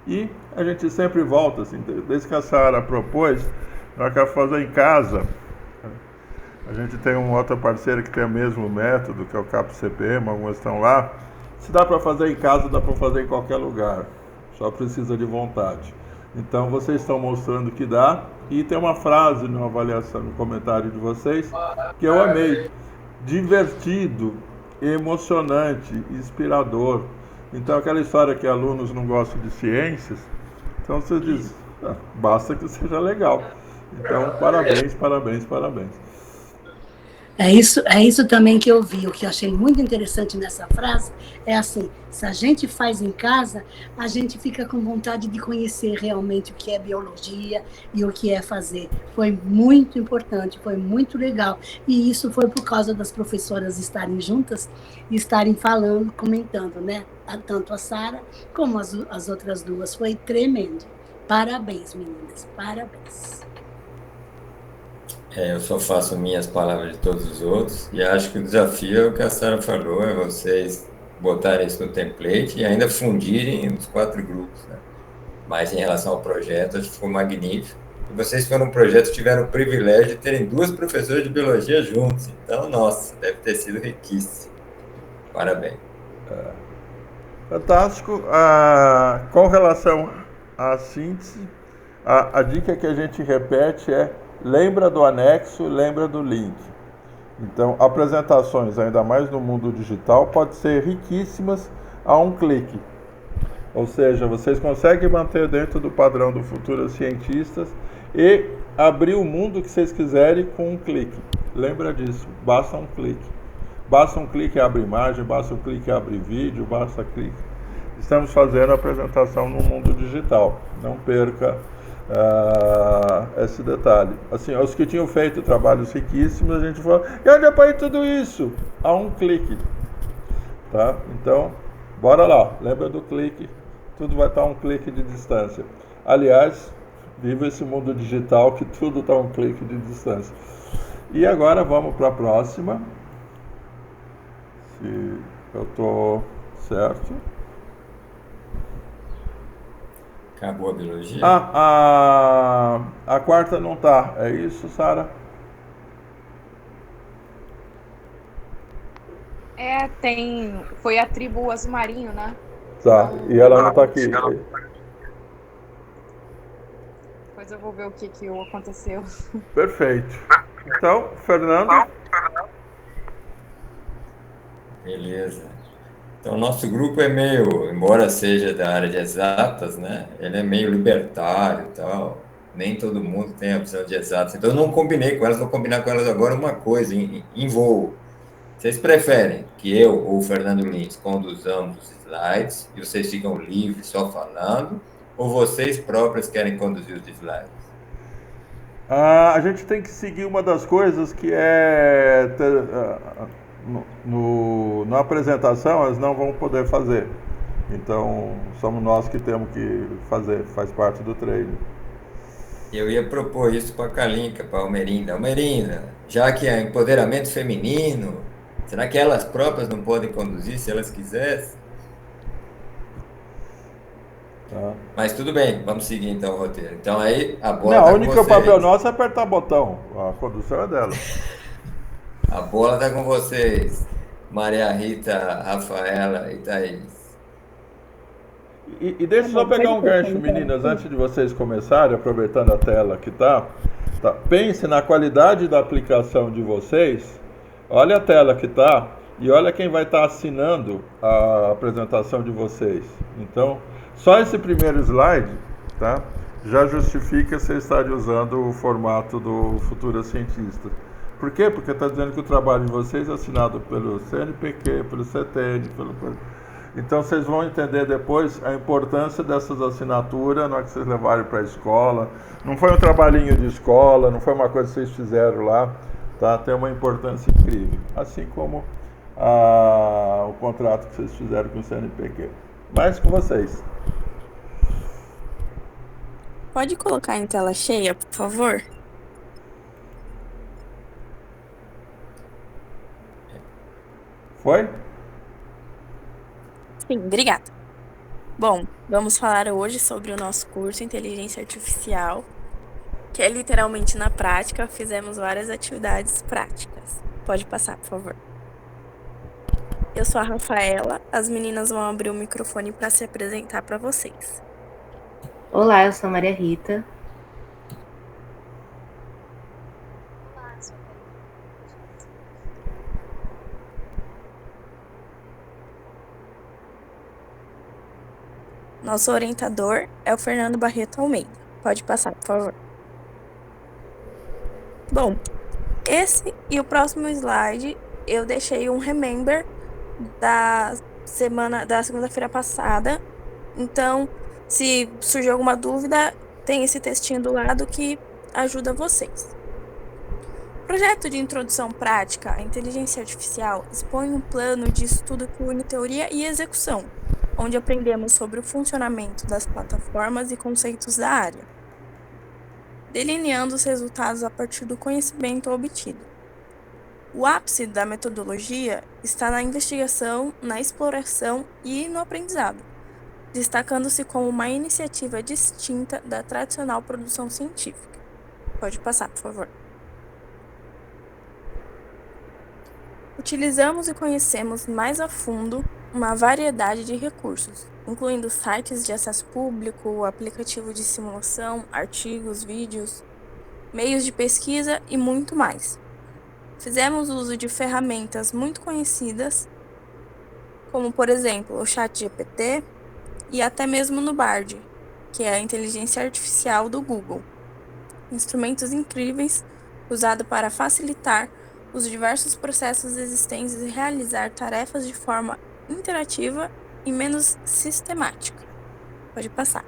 E a gente sempre volta, assim, desde que a Sara propôs, ela quer fazer em casa. A gente tem uma outra parceira que tem o mesmo método, que é o CAP-CPM, algumas estão lá. Se dá para fazer em casa, dá para fazer em qualquer lugar. Só precisa de vontade. Então, vocês estão mostrando que dá. E tem uma frase na avaliação, no comentário de vocês, que eu amei. Divertido, emocionante, inspirador. Então, aquela história que alunos não gostam de ciências, então você diz, basta que seja legal. Então, parabéns. É isso também que eu vi. O que eu achei muito interessante nessa frase é assim: se a gente faz em casa, a gente fica com vontade de conhecer realmente o que é biologia e o que é fazer. Foi muito importante, foi muito legal. E isso foi por causa das professoras estarem juntas e estarem falando, comentando, né? Tanto a Sara como as outras duas. Foi tremendo. Parabéns, meninas, parabéns. Eu só faço minhas palavras de todos os outros e acho que o desafio é o que a Sara falou, é vocês botarem isso no template e ainda fundirem os 4 grupos, né? Mas em relação ao projeto, acho que ficou magnífico. E vocês foram um projeto, tiveram o privilégio de terem 2 professoras de biologia juntos. Então, nossa, deve ter sido riquíssimo. Parabéns. Fantástico. Com relação à síntese, a dica que a gente repete é: lembra do anexo, lembra do link. Então, apresentações, ainda mais no mundo digital, podem ser riquíssimas a um clique. Ou seja, vocês conseguem manter dentro do padrão do Futuros Cientistas e abrir o mundo que vocês quiserem com um clique. Lembra disso, basta um clique. Basta um clique e abre imagem, basta um clique e abre vídeo, basta clique. Estamos fazendo a apresentação no mundo digital. Não perca esse detalhe. Assim, os que tinham feito trabalhos riquíssimos, a gente falou: e onde é para ir tudo isso? A um clique. Tá? Então, bora lá. Lembra do clique? Tudo vai estar a um clique de distância. Aliás, viva esse mundo digital que tudo está a um clique de distância. E agora vamos para a próxima. Se eu estou certo. Acabou a biologia? A quarta não está. É isso, Sara? Foi a tribo azul marinho, né? Tá, e ela não está aqui. Depois eu vou ver o que aconteceu. Perfeito. Então, Fernando. Beleza. Então, o nosso grupo é meio, embora seja da área de exatas, né? Ele é meio libertário e tal. Nem todo mundo tem a opção de exatas. Então, eu não combinei com elas, vou combinar com elas agora uma coisa, em voo. Vocês preferem que eu ou o Fernando Lins conduzamos os slides e vocês ficam livres só falando, ou vocês próprios querem conduzir os slides? A gente tem que seguir uma das coisas que é... na apresentação elas não vão poder fazer. Então, somos nós que temos que fazer, faz parte do treino. Eu ia propor isso para a Kalinka, para a Almerinda. Almerinda, já que é empoderamento feminino, será que elas próprias não podem conduzir se elas quisessem? Tá. Mas tudo bem, vamos seguir então o roteiro. Então aí a bola não, tá o único com vocês. papel nosso é apertar botão. A condução é dela. A bola está com vocês, Maria Rita, Rafaela e Thaís. E deixa eu só pegar um gancho, meninas, antes de vocês começarem, aproveitando a tela que tá. Pense na qualidade da aplicação de vocês. Olha a tela que tá e olha quem vai estar assinando a apresentação de vocês. Então, só esse primeiro slide, tá? Já justifica vocês estarem usando o formato do Futura Cientista. Por quê? Porque está dizendo que o trabalho de vocês é assinado pelo CNPq, pelo CTN, Então vocês vão entender depois a importância dessas assinaturas na hora que vocês levarem para a escola. Não foi um trabalhinho de escola, não foi uma coisa que vocês fizeram lá, tá? Tem uma importância incrível. Assim como o contrato que vocês fizeram com o CNPq. Mais com vocês. Pode colocar em tela cheia, por favor? Foi? Sim, obrigada. Bom, vamos falar hoje sobre o nosso curso Inteligência Artificial, que é literalmente na prática. Fizemos várias atividades práticas. Pode passar, por favor. Eu sou a Rafaela. As meninas vão abrir o microfone para se apresentar para vocês. Olá, eu sou a Maria Rita. Nosso orientador é o Fernando Barreto Almeida. Pode passar, por favor. Bom, Esse e o próximo slide eu deixei um remember da segunda-feira passada. Então, se surgir alguma dúvida, tem esse textinho do lado que ajuda vocês. O projeto de introdução prática à inteligência artificial expõe um plano de estudo que une teoria e execução, onde aprendemos sobre o funcionamento das plataformas e conceitos da área, delineando os resultados a partir do conhecimento obtido. O ápice da metodologia está na investigação, na exploração e no aprendizado, destacando-se como uma iniciativa distinta da tradicional produção científica. Pode passar, por favor. Utilizamos e conhecemos mais a fundo uma variedade de recursos, incluindo sites de acesso público, aplicativo de simulação, artigos, vídeos, meios de pesquisa e muito mais. Fizemos uso de ferramentas muito conhecidas, como, por exemplo, o ChatGPT e até mesmo no Bard, que é a inteligência artificial do Google. Instrumentos incríveis usados para facilitar os diversos processos existentes e realizar tarefas de forma interativa e menos sistemática. Pode passar.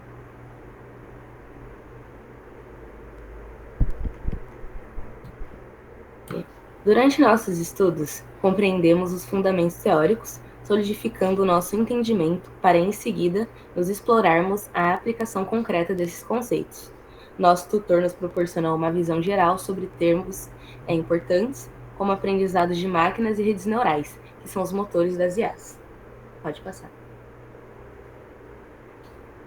Durante nossos estudos, compreendemos os fundamentos teóricos, solidificando o nosso entendimento para, em seguida, nos explorarmos a aplicação concreta desses conceitos. Nosso tutor nos proporcionou uma visão geral sobre termos importantes, como aprendizados de máquinas e redes neurais, que são os motores das IAs. Pode passar.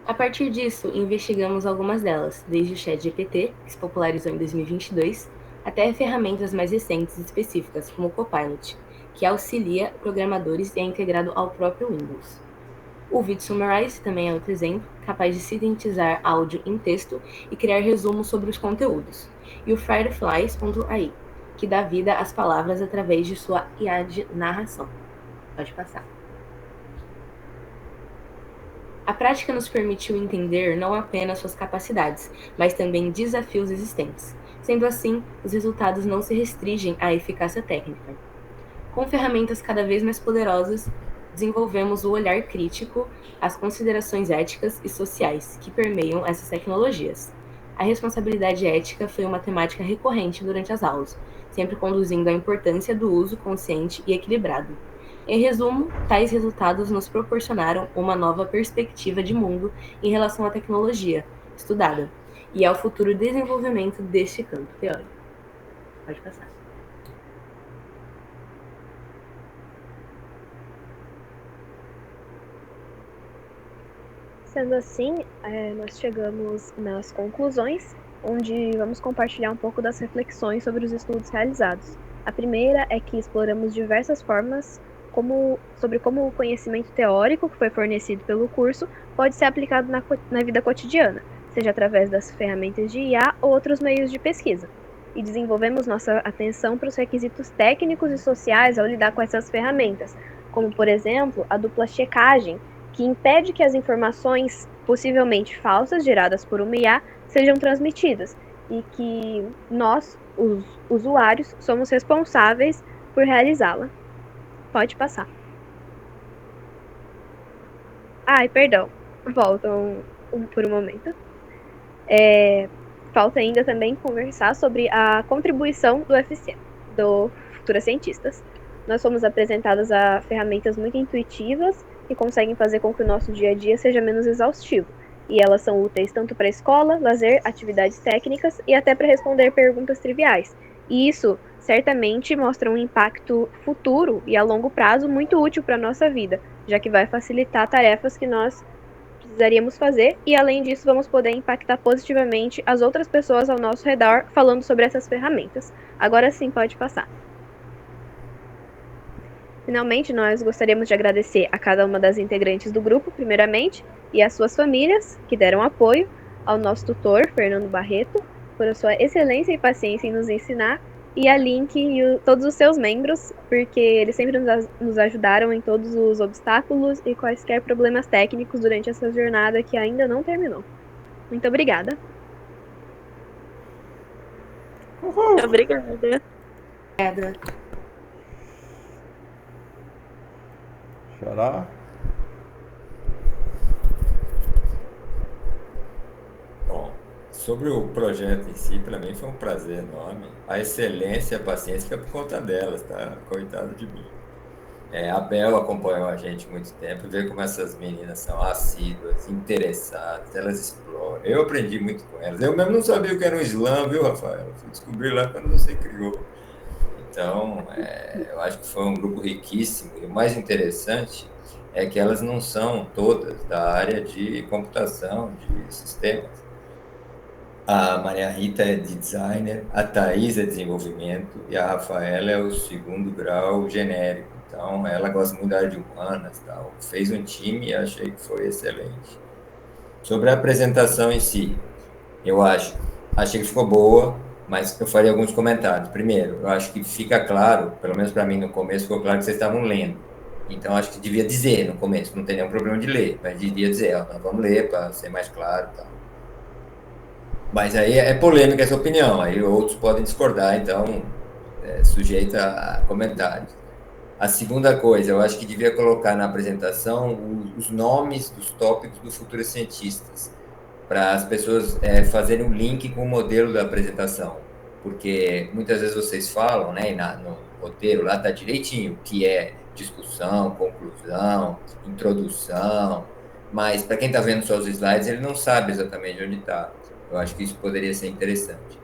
A partir disso, investigamos algumas delas, desde o ChatGPT, que se popularizou em 2022, até ferramentas mais recentes e específicas, como o Copilot, que auxilia programadores e é integrado ao próprio Windows. O VidSummarize também é outro exemplo, capaz de sintetizar áudio em texto e criar resumos sobre os conteúdos. E o Fireflies.ai, que dá vida às palavras através de sua IA de narração. Pode passar. A prática nos permitiu entender não apenas suas capacidades, mas também desafios existentes. Sendo assim, os resultados não se restringem à eficácia técnica. Com ferramentas cada vez mais poderosas, desenvolvemos o olhar crítico às considerações éticas e sociais que permeiam essas tecnologias. A responsabilidade ética foi uma temática recorrente durante as aulas, sempre conduzindo à importância do uso consciente e equilibrado. Em resumo, tais resultados nos proporcionaram uma nova perspectiva de mundo em relação à tecnologia estudada e ao futuro desenvolvimento deste campo teórico. Pode passar. Sendo assim, nós chegamos nas conclusões, onde vamos compartilhar um pouco das reflexões sobre os estudos realizados. A primeira é que exploramos diversas formas sobre como o conhecimento teórico que foi fornecido pelo curso pode ser aplicado na vida cotidiana, seja através das ferramentas de IA ou outros meios de pesquisa. E desenvolvemos nossa atenção para os requisitos técnicos e sociais ao lidar com essas ferramentas, como, por exemplo, a dupla checagem, que impede que as informações possivelmente falsas geradas por uma IA sejam transmitidas e que nós, os usuários, somos responsáveis por realizá-la. Pode passar. Ai, perdão. Voltam por um momento. Falta ainda também conversar sobre a contribuição do FCM, do Futuras Cientistas. Nós fomos apresentadas a ferramentas muito intuitivas que conseguem fazer com que o nosso dia a dia seja menos exaustivo. E elas são úteis tanto para a escola, lazer, atividades técnicas e até para responder perguntas triviais. E isso certamente mostra um impacto futuro e a longo prazo muito útil para a nossa vida, já que vai facilitar tarefas que nós precisaríamos fazer e, além disso, vamos poder impactar positivamente as outras pessoas ao nosso redor falando sobre essas ferramentas. Agora sim, pode passar. Finalmente, nós gostaríamos de agradecer a cada uma das integrantes do grupo, primeiramente, e às suas famílias, que deram apoio, ao nosso tutor, Fernando Barreto, por a sua excelência e paciência em nos ensinar, e a Link e todos os seus membros, porque eles sempre nos ajudaram em todos os obstáculos e quaisquer problemas técnicos durante essa jornada que ainda não terminou. Muito obrigada. Obrigada. Xará? Bom, sobre o projeto em si, para mim foi um prazer enorme. A excelência e a paciência fica por conta delas, tá? Coitado de mim. A Bel acompanhou a gente há muito tempo, vê como essas meninas são assíduas, interessadas, elas exploram. Eu aprendi muito com elas. Eu mesmo não sabia o que era um slam, viu, Rafael? Fui descobrir lá quando você criou. Então, eu acho que foi um grupo riquíssimo. E o mais interessante é que elas não são todas da área de computação, de sistemas. A Maria Rita é de designer, a Thaís é de desenvolvimento e a Rafaela é o segundo grau genérico. Então, ela gosta muito da área de humanas, tal. Fez um time e achei que foi excelente. Sobre a apresentação em si, achei que ficou boa, mas eu faria alguns comentários. Primeiro, eu acho que fica claro, pelo menos para mim no começo, ficou claro que vocês estavam lendo. Então, acho que devia dizer no começo, não tem nenhum problema de ler, mas devia dizer, nós vamos ler para ser mais claro e tal. Mas aí é polêmica essa opinião, aí outros podem discordar, então sujeito a comentários. A segunda coisa, eu acho que devia colocar na apresentação os nomes dos tópicos dos futuros cientistas, para as pessoas fazerem um link com o modelo da apresentação, porque muitas vezes vocês falam, né, no roteiro lá está direitinho, que é discussão, conclusão, introdução, mas para quem está vendo só os slides, ele não sabe exatamente onde está. Eu acho que isso poderia ser interessante.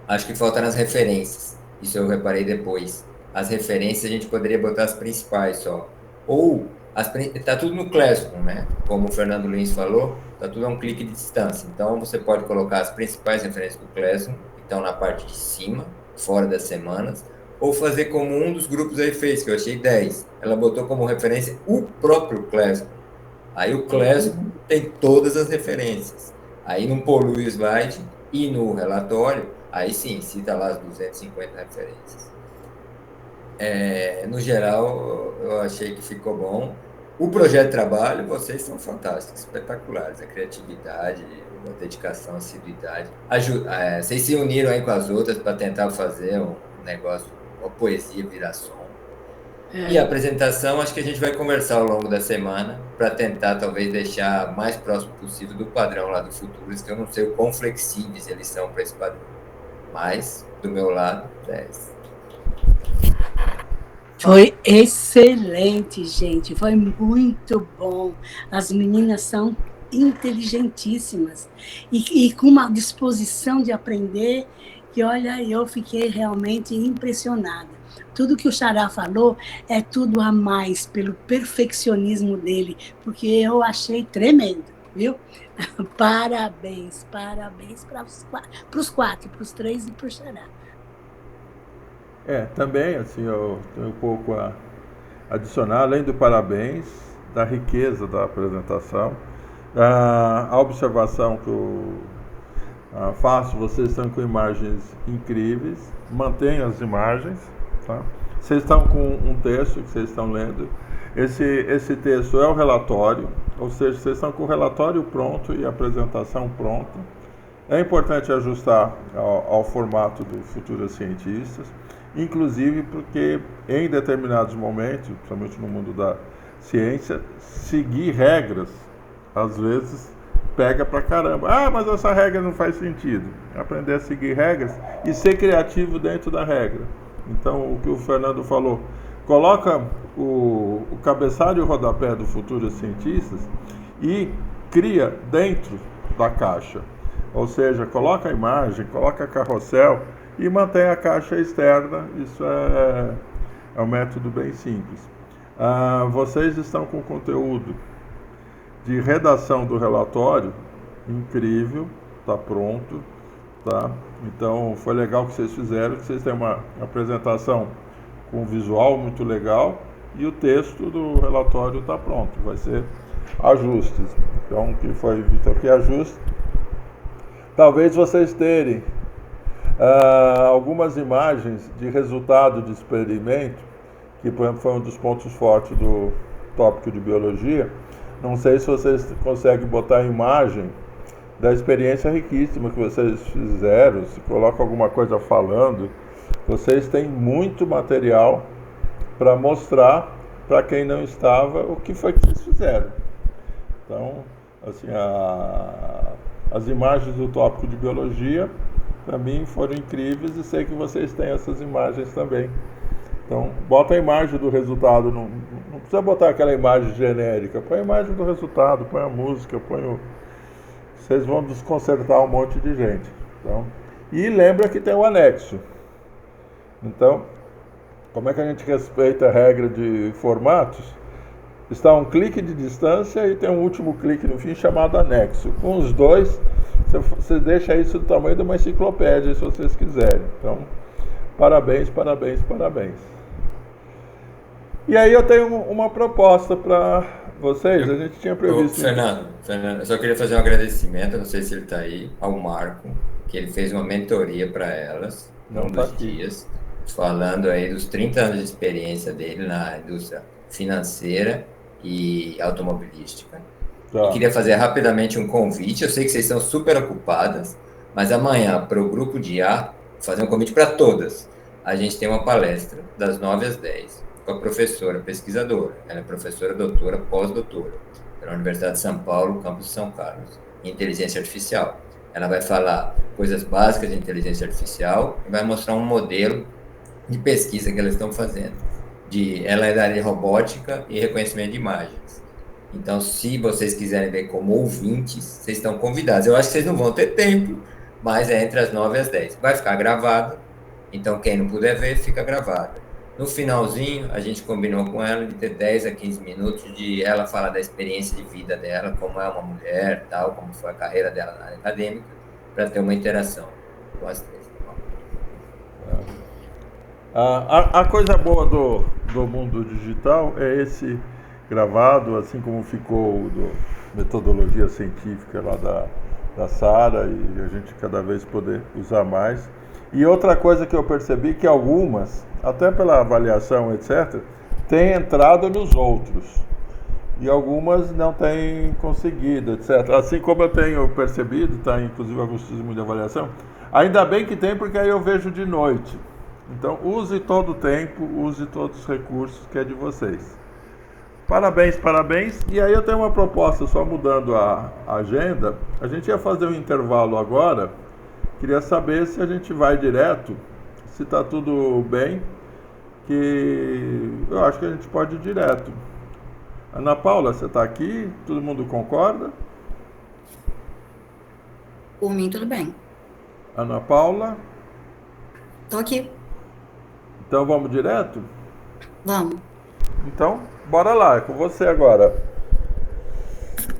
Acho que falta nas referências, isso eu reparei depois. As referências a gente poderia botar as principais só. Ou, está tudo no Classroom, né? Como o Fernando Lins falou, está tudo a um clique de distância. Então, você pode colocar as principais referências do Classroom, que estão na parte de cima, fora das semanas, ou fazer como um dos grupos aí fez, que eu achei 10. Ela botou como referência o próprio Classroom. Aí o Classroom tem todas as referências. Aí não polui o slide e no relatório, aí sim, cita lá as 250 referências. No geral, eu achei que ficou bom. O projeto de trabalho, vocês são fantásticos, espetaculares. A criatividade, a dedicação, a assiduidade. Vocês se uniram aí com as outras para tentar fazer um negócio, uma poesia virar som. E a apresentação, acho que a gente vai conversar ao longo da semana para tentar, talvez, deixar mais próximo possível do padrão lá do Futuros, que eu não sei o quão flexíveis eles são para esse padrão. Mas, do meu lado, 10. Foi excelente, gente. Foi muito bom. As meninas são inteligentíssimas e com uma disposição de aprender que, olha, eu fiquei realmente impressionada. Tudo que o Xará falou é tudo a mais pelo perfeccionismo dele, porque eu achei tremendo, viu? Parabéns para os 4, para os 3 e para o Xará. Também, assim, eu tenho um pouco a adicionar, além do parabéns, da riqueza da apresentação, a observação que eu faço, vocês estão com imagens incríveis, mantenham as imagens, tá? Vocês estão com um texto que vocês estão lendo, esse texto é o relatório, ou seja, vocês estão com o relatório pronto e a apresentação pronta. É importante ajustar ao formato do Futuros Cientistas, inclusive porque em determinados momentos, principalmente no mundo da ciência, seguir regras, às vezes, pega pra caramba. Mas essa regra não faz sentido. Aprender a seguir regras e ser criativo dentro da regra. Então, o que o Fernando falou, coloca o cabeçalho e o rodapé do Futuros Cientistas e cria dentro da caixa. Ou seja, coloca a imagem, coloca a carrossel e mantém a caixa externa. Isso é um método bem simples. Vocês estão com conteúdo de redação do relatório incrível, está pronto, tá? Então foi legal que vocês fizeram, que vocês têm uma apresentação com visual muito legal e o texto do relatório está pronto, vai ser ajustes. Então, que foi, Vitor, que ajuste? Talvez vocês terem algumas imagens de resultado de experimento, que por exemplo foi um dos pontos fortes do tópico de biologia. Não sei se vocês conseguem botar a imagem da experiência riquíssima que vocês fizeram, se coloca alguma coisa falando vocês têm muito material para mostrar para quem não estava o que foi que vocês fizeram. Então, assim, as imagens do tópico de biologia, para mim, foram incríveis e sei que vocês têm essas imagens também. Então, bota a imagem do resultado, não precisa botar aquela imagem genérica, põe a imagem do resultado, põe a música, vocês vão desconcertar um monte de gente. Então, e lembra que tem o anexo. Então, como é que a gente respeita a regra de formatos? Está um clique de distância e tem um último clique no fim chamado anexo. Com os dois, você deixa isso do tamanho de uma enciclopédia, se vocês quiserem. Então, parabéns, parabéns, parabéns. E aí eu tenho uma proposta para vocês. A gente tinha previsto... Fernando, eu só queria fazer um agradecimento, não sei se ele está aí, ao Marco, que ele fez uma mentoria para elas, num dos dias, falando aí dos 30 anos de experiência dele na indústria financeira e automobilística. E queria fazer rapidamente um convite. Eu sei que vocês estão super ocupadas, mas amanhã, para o grupo de A, fazer um convite para todas. A gente tem uma palestra das 9 às 10 com a professora pesquisadora. Ela é professora doutora, pós-doutora, pela Universidade de São Paulo, campus de São Carlos, em inteligência artificial. Ela vai falar coisas básicas de inteligência artificial e vai mostrar um modelo de pesquisa que elas estão fazendo. Ela é da área de robótica e reconhecimento de imagens. Então, se vocês quiserem ver como ouvintes, vocês estão convidados. Eu acho que vocês não vão ter tempo, mas é entre as 9 e as 10. Vai ficar gravado, então quem não puder ver, fica gravado. No finalzinho, a gente combinou com ela de ter 10 a 15 minutos de ela falar da experiência de vida dela, como é uma mulher, tal, como foi a carreira dela na área acadêmica, para ter uma interação com as três. A coisa boa do mundo digital é esse gravado, assim como ficou o do metodologia científica lá da Sara, e a gente cada vez poder usar mais. E outra coisa que eu percebi que algumas, até pela avaliação, etc., têm entrado nos outros. E algumas não têm conseguido, etc. Assim como eu tenho percebido, está inclusive alguns testemunhos de avaliação, ainda bem que tem, porque aí eu vejo de noite. Então, use todo o tempo, use todos os recursos que é de vocês. Parabéns, parabéns. E aí eu tenho uma proposta, só mudando a agenda. A gente ia fazer um intervalo agora. Queria saber se a gente vai direto, se está tudo bem, que eu acho que a gente pode ir direto. Ana Paula, você está aqui? Todo mundo concorda? Por mim, tudo bem. Ana Paula? Estou aqui. Então vamos direto? Vamos. Então, bora lá, é com você agora.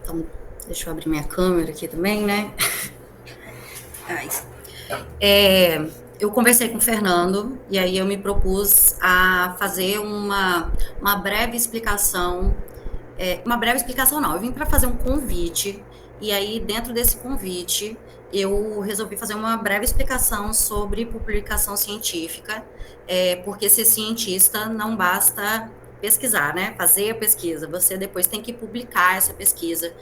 Então, deixa eu abrir minha câmera aqui também, né? Eu conversei com o Fernando e aí eu me propus a fazer uma breve explicação. Uma breve explicação não, eu vim para fazer um convite e aí dentro desse convite eu resolvi fazer uma breve explicação sobre publicação científica, porque ser cientista não basta pesquisar, né? Fazer a pesquisa, você depois tem que publicar essa pesquisa.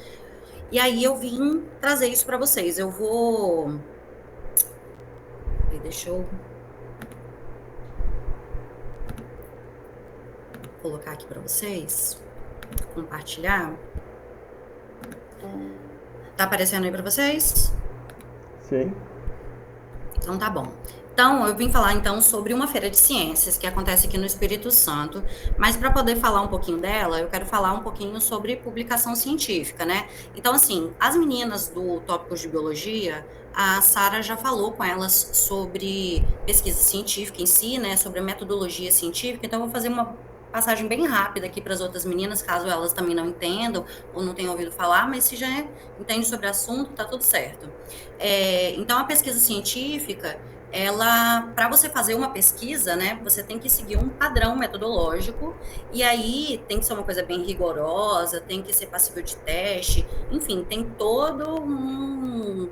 E aí eu vim trazer isso para vocês. Eu vou... Deixa eu colocar aqui para vocês, compartilhar. Tá aparecendo aí para vocês? Sim. Então tá bom. Então, eu vim falar então sobre uma feira de ciências que acontece aqui no Espírito Santo, mas para poder falar um pouquinho dela, eu quero falar um pouquinho sobre publicação científica, né? Então, assim, as meninas do Tópicos de Biologia, a Sara já falou com elas sobre pesquisa científica em si, né? Sobre a metodologia científica, então eu vou fazer uma passagem bem rápida aqui para as outras meninas, caso elas também não entendam ou não tenham ouvido falar, mas se já entende sobre o assunto, tá tudo certo. Então, a pesquisa científica, ela, para você fazer uma pesquisa, né, você tem que seguir um padrão metodológico, e aí tem que ser uma coisa bem rigorosa, tem que ser passível de teste, enfim, tem todo um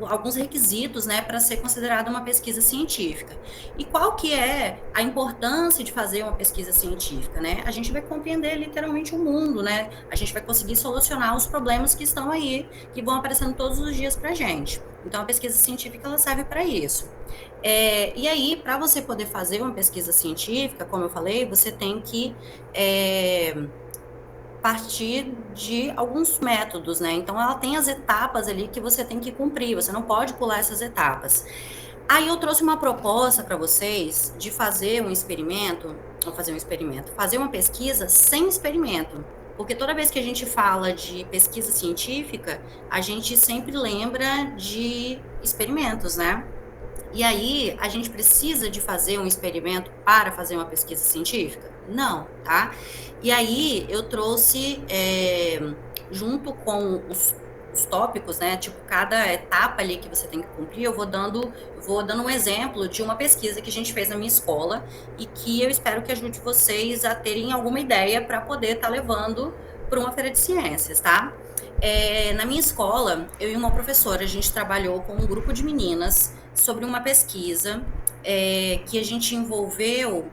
alguns requisitos, né, para ser considerada uma pesquisa científica. E qual que é a importância de fazer uma pesquisa científica, né? A gente vai compreender literalmente o mundo, né? A gente vai conseguir solucionar os problemas que estão aí, que vão aparecendo todos os dias para a gente. Então, a pesquisa científica, ela serve para isso. E aí, para você poder fazer uma pesquisa científica, como eu falei, você tem que partir de alguns métodos, né? Então, ela tem as etapas ali que você tem que cumprir, você não pode pular essas etapas. Aí eu trouxe uma proposta para vocês de fazer fazer uma pesquisa sem experimento. Porque toda vez que a gente fala de pesquisa científica, a gente sempre lembra de experimentos, né? E aí, a gente precisa de fazer um experimento para fazer uma pesquisa científica? Não, tá? E aí, eu trouxe, junto com os tópicos, né? Tipo, cada etapa ali que você tem que cumprir, eu vou dando um exemplo de uma pesquisa que a gente fez na minha escola e que eu espero que ajude vocês a terem alguma ideia para poder estar levando para uma feira de ciências, tá? Na minha escola, eu e uma professora, a gente trabalhou com um grupo de meninas sobre uma pesquisa que a gente envolveu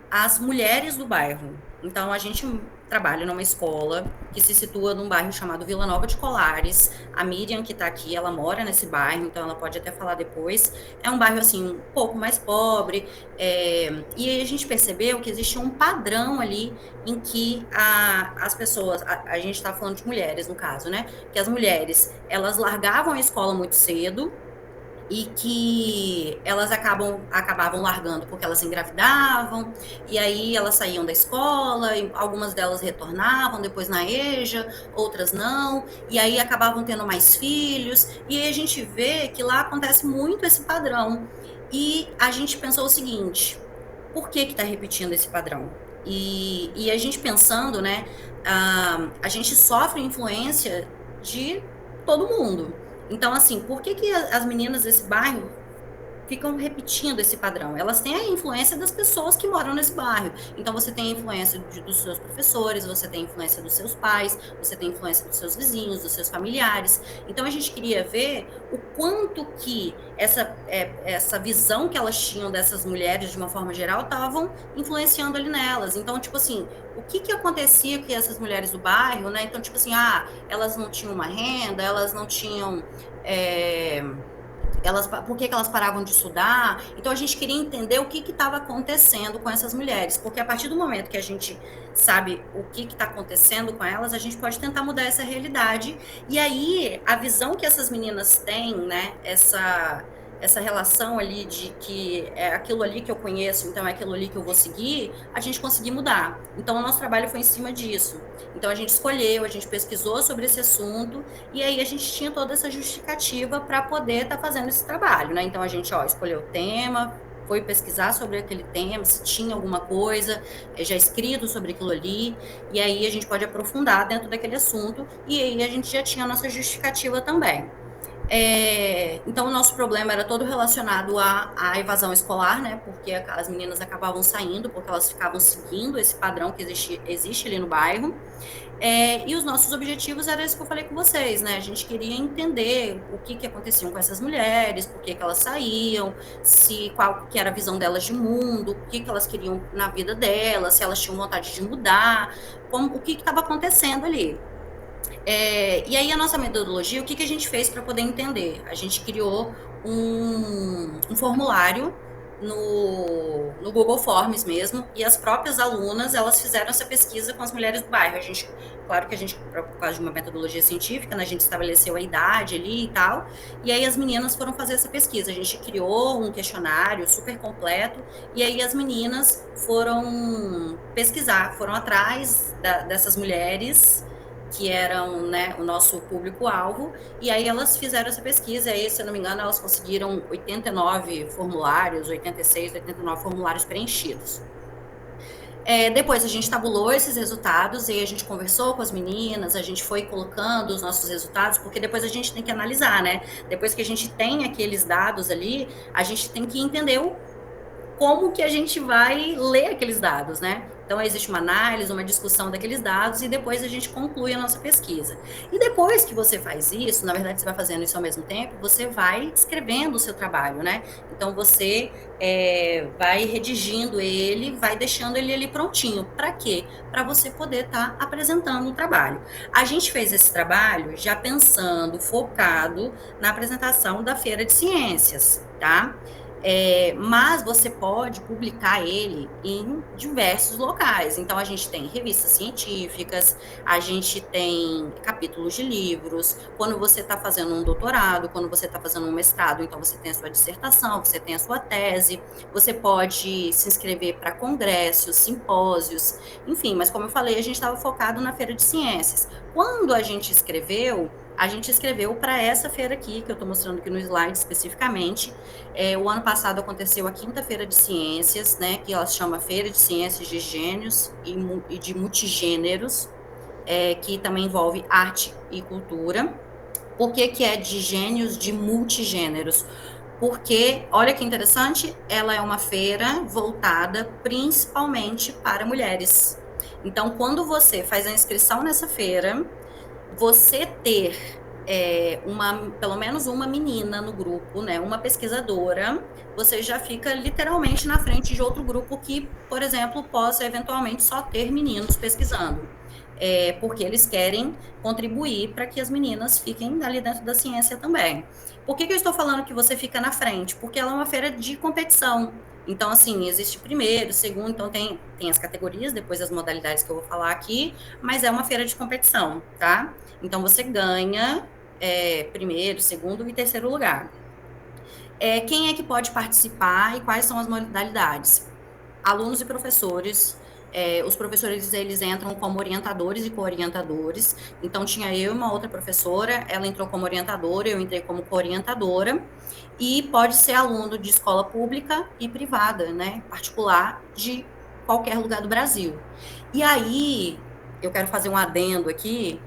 as mulheres do bairro. Então, a gente trabalha numa escola que se situa num bairro chamado Vila Nova de Colares. A Miriam, que está aqui, ela mora nesse bairro, então ela pode até falar depois. É um bairro, assim, um pouco mais pobre. E aí a gente percebeu que existia um padrão ali em que as pessoas... A gente está falando de mulheres, no caso, né? Que as mulheres, elas largavam a escola muito cedo, e que elas acabavam largando porque elas engravidavam, e aí elas saíam da escola, e algumas delas retornavam depois na EJA, outras não, e aí acabavam tendo mais filhos, e aí a gente vê que lá acontece muito esse padrão. E a gente pensou o seguinte: por que está repetindo esse padrão? E a gente pensando, né, a gente sofre influência de todo mundo. Então, assim, por que as meninas desse bairro ficam repetindo esse padrão? Elas têm a influência das pessoas que moram nesse bairro. Então, você tem a influência dos seus professores, você tem a influência dos seus pais, você tem a influência dos seus vizinhos, dos seus familiares. Então, a gente queria ver o quanto que essa visão que elas tinham dessas mulheres, de uma forma geral, estavam influenciando ali nelas. Então, tipo assim, o que acontecia com essas mulheres do bairro, né? Então, tipo assim, elas não tinham uma renda, elas não tinham... por que elas paravam de estudar? Então, a gente queria entender o que estava acontecendo com essas mulheres, porque a partir do momento que a gente sabe o que está acontecendo com elas, a gente pode tentar mudar essa realidade. E aí, a visão que essas meninas têm, né, essa relação ali de que é aquilo ali que eu conheço, então é aquilo ali que eu vou seguir, a gente conseguir mudar. Então, o nosso trabalho foi em cima disso. Então, a gente escolheu, a gente pesquisou sobre esse assunto, e aí a gente tinha toda essa justificativa para poder estar fazendo esse trabalho, né? Então, a gente, escolheu o tema, foi pesquisar sobre aquele tema, se tinha alguma coisa já escrito sobre aquilo ali, e aí a gente pode aprofundar dentro daquele assunto, e aí a gente já tinha a nossa justificativa também. Então, o nosso problema era todo relacionado à evasão escolar, né? Porque as meninas acabavam saindo, porque elas ficavam seguindo esse padrão que existe ali no bairro. E os nossos objetivos eram isso que eu falei com vocês, né? A gente queria entender o que acontecia com essas mulheres, por que elas saíam, qual que era a visão delas de mundo, o que elas queriam na vida delas, se elas tinham vontade de mudar, o que estava acontecendo ali. E aí a nossa metodologia, o que a gente fez para poder entender? A gente criou um formulário no Google Forms mesmo, e as próprias alunas, elas fizeram essa pesquisa com as mulheres do bairro. Claro que a gente, por causa de uma metodologia científica, né, a gente estabeleceu a idade ali e tal, e aí as meninas foram fazer essa pesquisa. A gente criou um questionário super completo, e aí as meninas foram pesquisar, foram atrás dessas mulheres que eram, né, o nosso público-alvo, e aí elas fizeram essa pesquisa, e aí, se eu não me engano, elas conseguiram 89 formulários, 86, 89 formulários preenchidos. Depois a gente tabulou esses resultados, e aí a gente conversou com as meninas, a gente foi colocando os nossos resultados, porque depois a gente tem que analisar, né? Depois que a gente tem aqueles dados ali, a gente tem que entender como que a gente vai ler aqueles dados, né? Então, existe uma análise, uma discussão daqueles dados e depois a gente conclui a nossa pesquisa. E depois que você faz isso, na verdade, você vai fazendo isso ao mesmo tempo, você vai escrevendo o seu trabalho, né? Então, você vai redigindo ele, vai deixando ele ali prontinho. Para quê? Para você poder estar apresentando o trabalho. A gente fez esse trabalho já pensando, focado na apresentação da Feira de Ciências, tá? Mas você pode publicar ele em diversos locais. Então, a gente tem revistas científicas, a gente tem capítulos de livros. Quando você está fazendo um doutorado, quando você está fazendo um mestrado, então você tem a sua dissertação, você tem a sua tese, você pode se inscrever para congressos, simpósios, enfim. Mas, como eu falei, a gente estava focado na Feira de Ciências. Quando a gente escreveu para essa feira aqui, que eu estou mostrando aqui no slide especificamente. O ano passado aconteceu a 5ª Feira de Ciências, né, que ela se chama Feira de Ciências de Gênios e de Multigêneros, que também envolve arte e cultura. Por que é de gênios de multigêneros? Porque, olha que interessante, ela é uma feira voltada principalmente para mulheres. Então, quando você faz a inscrição nessa feira, você ter pelo menos uma menina no grupo, né, uma pesquisadora, você já fica literalmente na frente de outro grupo que, por exemplo, possa eventualmente só ter meninos pesquisando. Porque eles querem contribuir para que as meninas fiquem ali dentro da ciência também. Por que eu estou falando que você fica na frente? Porque ela é uma feira de competição. Então, assim, existe primeiro, segundo, então tem as categorias, depois as modalidades que eu vou falar aqui, mas é uma feira de competição, tá? Então, você ganha primeiro, segundo e terceiro lugar. Quem é que pode participar e quais são as modalidades? Alunos e professores. Os professores, eles entram como orientadores e co-orientadores. Então, tinha eu e uma outra professora, ela entrou como orientadora, eu entrei como co-orientadora. E pode ser aluno de escola pública e privada, né, particular, de qualquer lugar do Brasil. E aí, eu quero fazer um adendo aqui,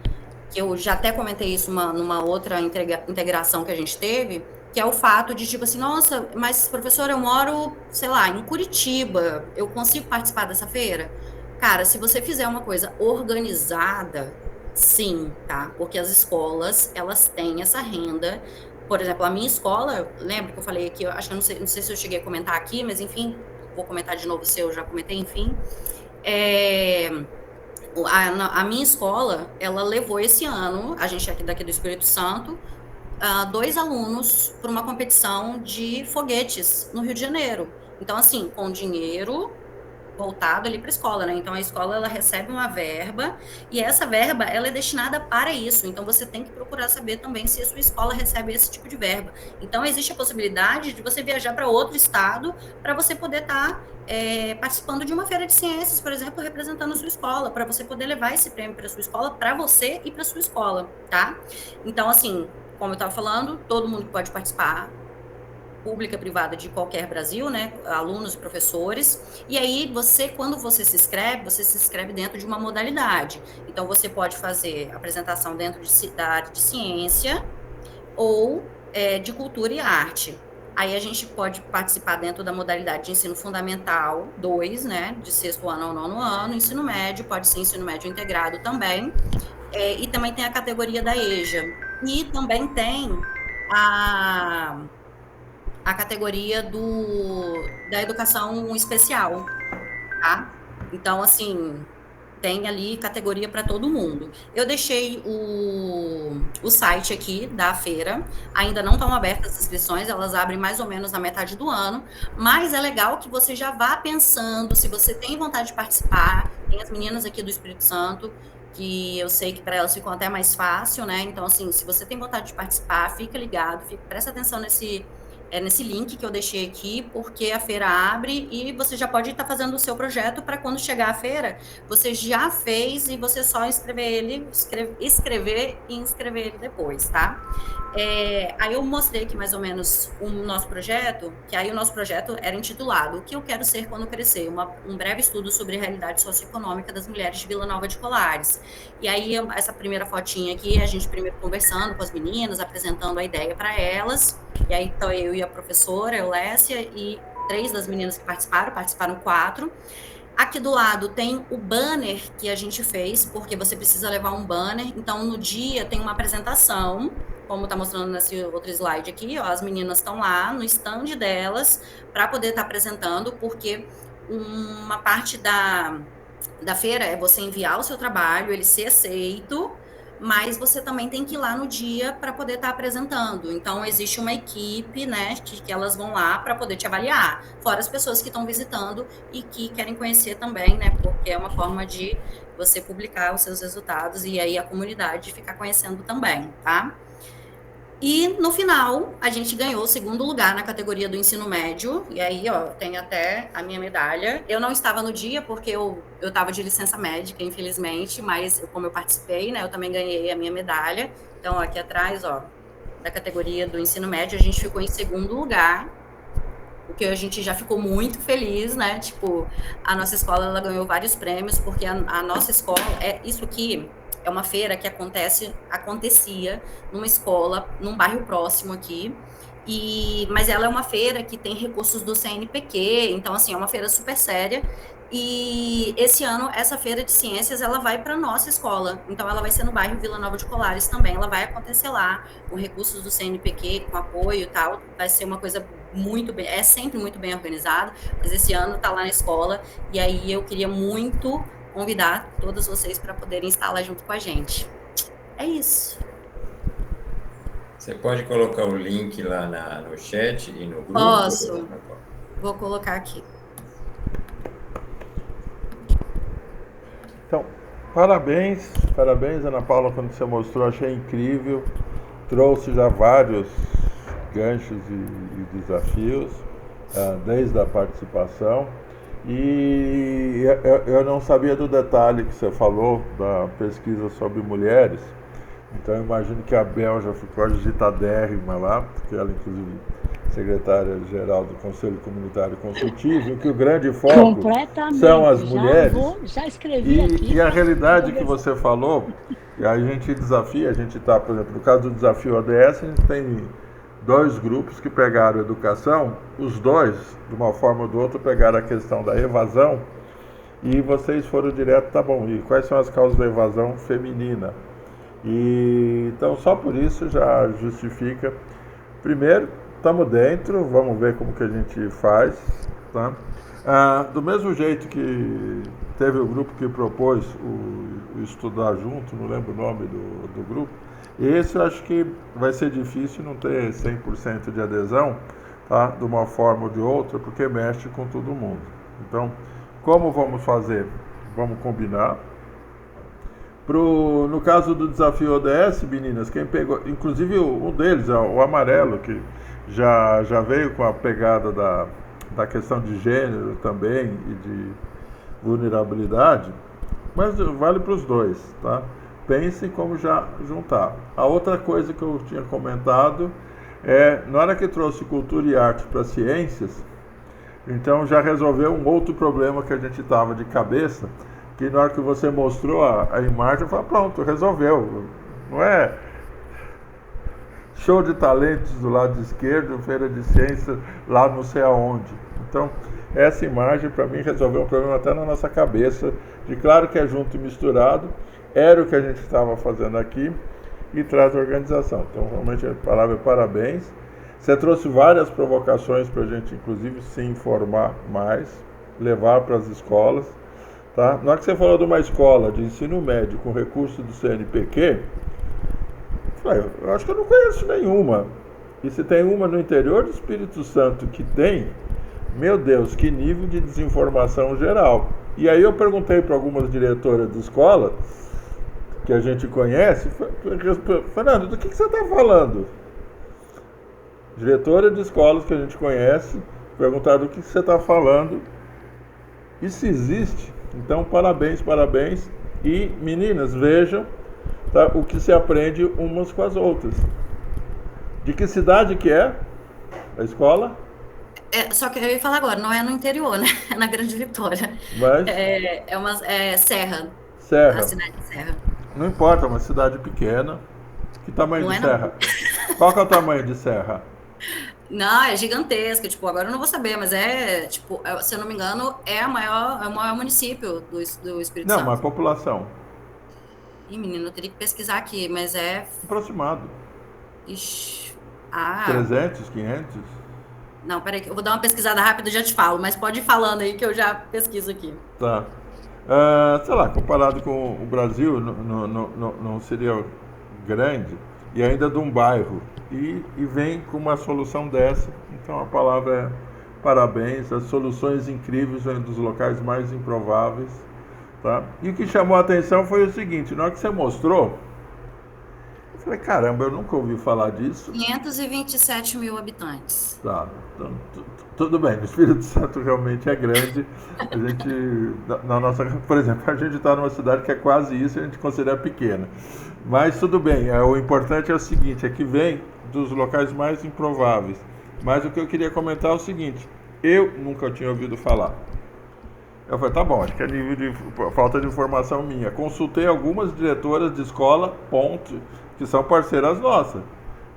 que eu já até comentei isso numa outra integração que a gente teve, que é o fato de, tipo assim, nossa, mas professora, eu moro, sei lá, em Curitiba, eu consigo participar dessa feira? Cara, se você fizer uma coisa organizada, sim, tá? Porque as escolas, elas têm essa renda. Por exemplo, a minha escola, lembra que eu falei aqui, eu acho que não sei se eu cheguei a comentar aqui, mas enfim, vou comentar de novo se eu já comentei, enfim. A minha escola, ela levou esse ano, a gente aqui daqui do Espírito Santo, 2 alunos para uma competição de foguetes no Rio de Janeiro. Então, assim, com dinheiro voltado ali para a escola, né? Então, a escola, ela recebe uma verba e essa verba, ela é destinada para isso. Então, você tem que procurar saber também se a sua escola recebe esse tipo de verba. Então, existe a possibilidade de você viajar para outro estado para você poder estar participando de uma feira de ciências, por exemplo, representando a sua escola, para você poder levar esse prêmio para a sua escola, para você e para a sua escola, tá? Então, assim, como eu estava falando, todo mundo pode participar, pública, privada, de qualquer Brasil, né, alunos e professores, e aí quando você se inscreve dentro de uma modalidade. Então, você pode fazer apresentação dentro da área de ciência ou de cultura e arte. Aí a gente pode participar dentro da modalidade de ensino fundamental 2, né, de 6º ano ao 9º ano, ensino médio, pode ser ensino médio integrado também, e também tem a categoria da EJA. E também tem a categoria da educação especial, tá? Então, assim, tem ali categoria para todo mundo. Eu deixei o site aqui da feira, ainda não estão abertas as inscrições, elas abrem mais ou menos na metade do ano, mas é legal que você já vá pensando, se você tem vontade de participar, tem as meninas aqui do Espírito Santo, que eu sei que para elas ficam até mais fácil, né? Então, assim, se você tem vontade de participar, fica ligado, presta atenção nesse link que eu deixei aqui, porque a feira abre e você já pode estar fazendo o seu projeto para quando chegar a feira, você já fez e você só escrever e inscrever ele depois, tá? Aí eu mostrei aqui mais ou menos o nosso projeto, que aí o nosso projeto era intitulado O que eu quero ser quando crescer? Um breve estudo sobre a realidade socioeconômica das mulheres de Vila Nova de Colares. E aí, essa primeira fotinha aqui, a gente primeiro conversando com as meninas, apresentando a ideia para elas, e aí então eu e a professora, Eulécia, e 3 das meninas que participaram 4. Aqui do lado tem o banner que a gente fez, porque você precisa levar um banner. Então, no dia tem uma apresentação, como está mostrando nesse outro slide aqui, ó, as meninas estão lá no stand delas para poder estar apresentando, porque uma parte da feira é você enviar o seu trabalho, ele ser aceito, mas você também tem que ir lá no dia para poder estar apresentando. Então, existe uma equipe, né, que elas vão lá para poder te avaliar, fora as pessoas que estão visitando e que querem conhecer também, né, porque é uma forma de você publicar os seus resultados e aí a comunidade ficar conhecendo também, tá? E no final, a gente ganhou o 2º lugar na categoria do ensino médio. E aí, ó, tem até a minha medalha. Eu não estava no dia porque eu estava de licença médica, infelizmente, mas como eu participei, né, eu também ganhei a minha medalha. Então, aqui atrás, ó, da categoria do ensino médio, a gente ficou em 2º lugar, o que a gente já ficou muito feliz, né? Tipo, a nossa escola, ela ganhou vários prêmios, porque a nossa escola, isso aqui é uma feira que acontecia numa escola, num bairro próximo aqui, mas ela é uma feira que tem recursos do CNPq, então, assim, é uma feira super séria, e esse ano, essa feira de ciências, ela vai para nossa escola, então ela vai ser no bairro Vila Nova de Colares também, ela vai acontecer lá, com recursos do CNPq, com apoio e tal, vai ser uma coisa muito bem, é sempre muito bem organizado, mas esse ano tá lá na escola, e aí eu queria muito convidar todos vocês para poderem estar lá junto com a gente. É isso. Você pode colocar o link lá no chat e no grupo? Posso. Vou colocar aqui. Então, parabéns, Ana Paula, quando você mostrou, achei incrível. Trouxe já vários ganchos e desafios, desde a participação. E eu não sabia do detalhe que você falou da pesquisa sobre mulheres, então eu imagino que a Bel já ficou agitadérrima lá, porque ela, inclusive, secretária-geral do Conselho Comunitário Consultivo, e que o grande foco são as mulheres. Já escrevi aqui. E a realidade que você falou, e a gente desafia, a gente está, por exemplo, no caso do desafio ODS, a gente tem 2 grupos que pegaram educação, os 2, de uma forma ou de outra, pegaram a questão da evasão, e vocês foram direto, tá bom, e quais são as causas da evasão feminina? E então, só por isso já justifica. Primeiro, estamos dentro, vamos ver como que a gente faz, tá? Do mesmo jeito que teve o grupo que propôs o Estudar Junto, não lembro o nome do grupo, esse eu acho que vai ser difícil não ter 100% de adesão, tá? De uma forma ou de outra, porque mexe com todo mundo. Então, como vamos fazer? Vamos combinar. No caso do desafio ODS, meninas, quem pegou, inclusive um deles, o amarelo, que já veio com a pegada da questão de gênero também e de vulnerabilidade, mas vale para os 2, tá? Pensem como já juntar. A outra coisa que eu tinha comentado na hora que trouxe cultura e arte para ciências, então já resolveu um outro problema que a gente estava de cabeça, que na hora que você mostrou a imagem, eu falei, pronto, resolveu. Não é show de talentos do lado esquerdo, feira de ciências lá não sei aonde. Então, essa imagem para mim resolveu um problema até na nossa cabeça, de claro que é junto e misturado, era o que a gente estava fazendo aqui e traz a organização. Então, realmente, a palavra é parabéns. Você trouxe várias provocações para a gente, inclusive, se informar mais, levar para as escolas. Tá? Na hora que você falou de uma escola de ensino médio com recurso do CNPq, eu acho que eu não conheço nenhuma. E se tem uma no interior do Espírito Santo que tem, meu Deus, que nível de desinformação geral. E aí eu perguntei para algumas diretoras de escola que a gente conhece, Fernando, do que você está falando? Diretora de escolas que a gente conhece, perguntaram do que você está falando. Isso existe. Então, parabéns. E, meninas, vejam, tá, o que se aprende umas com as outras. De que cidade que é a escola? Só que eu ia falar agora, não é no interior, né? É na Grande Vitória. Mas? É Serra. Serra. A cidade de Serra. Não importa, é uma cidade pequena. Que tamanho de serra? Qual que é o tamanho de serra? Não, é gigantesca, tipo, agora eu não vou saber, mas tipo, se eu não me engano, é o maior município do Espírito Não, Santo. mas população. Ih, menino, eu teria que pesquisar aqui, mas é... Aproximado. Ixi, 300, 500? Não, peraí, que eu vou dar uma pesquisada rápida e já te falo, mas pode ir falando aí que eu já pesquiso aqui. Tá. Sei lá, comparado com o Brasil, não seria grande, e ainda de um bairro. E vem com uma solução dessa. Então a palavra é parabéns. As soluções incríveis vêm dos locais mais improváveis. Tá? E o que chamou a atenção foi o seguinte: na hora que você mostrou, eu falei, caramba, eu nunca ouvi falar disso. 527 mil habitantes. Tá, então, tudo bem, o Espírito Santo realmente é grande. A gente, por exemplo, a gente está numa cidade que é quase isso, a gente considera pequena. Mas tudo bem, o importante é o seguinte, é que vem dos locais mais improváveis. Mas o que eu queria comentar é o seguinte: eu nunca tinha ouvido falar. Eu falei, tá bom, acho que é nível de falta de informação minha. Consultei algumas diretoras de escola, que são parceiras nossas,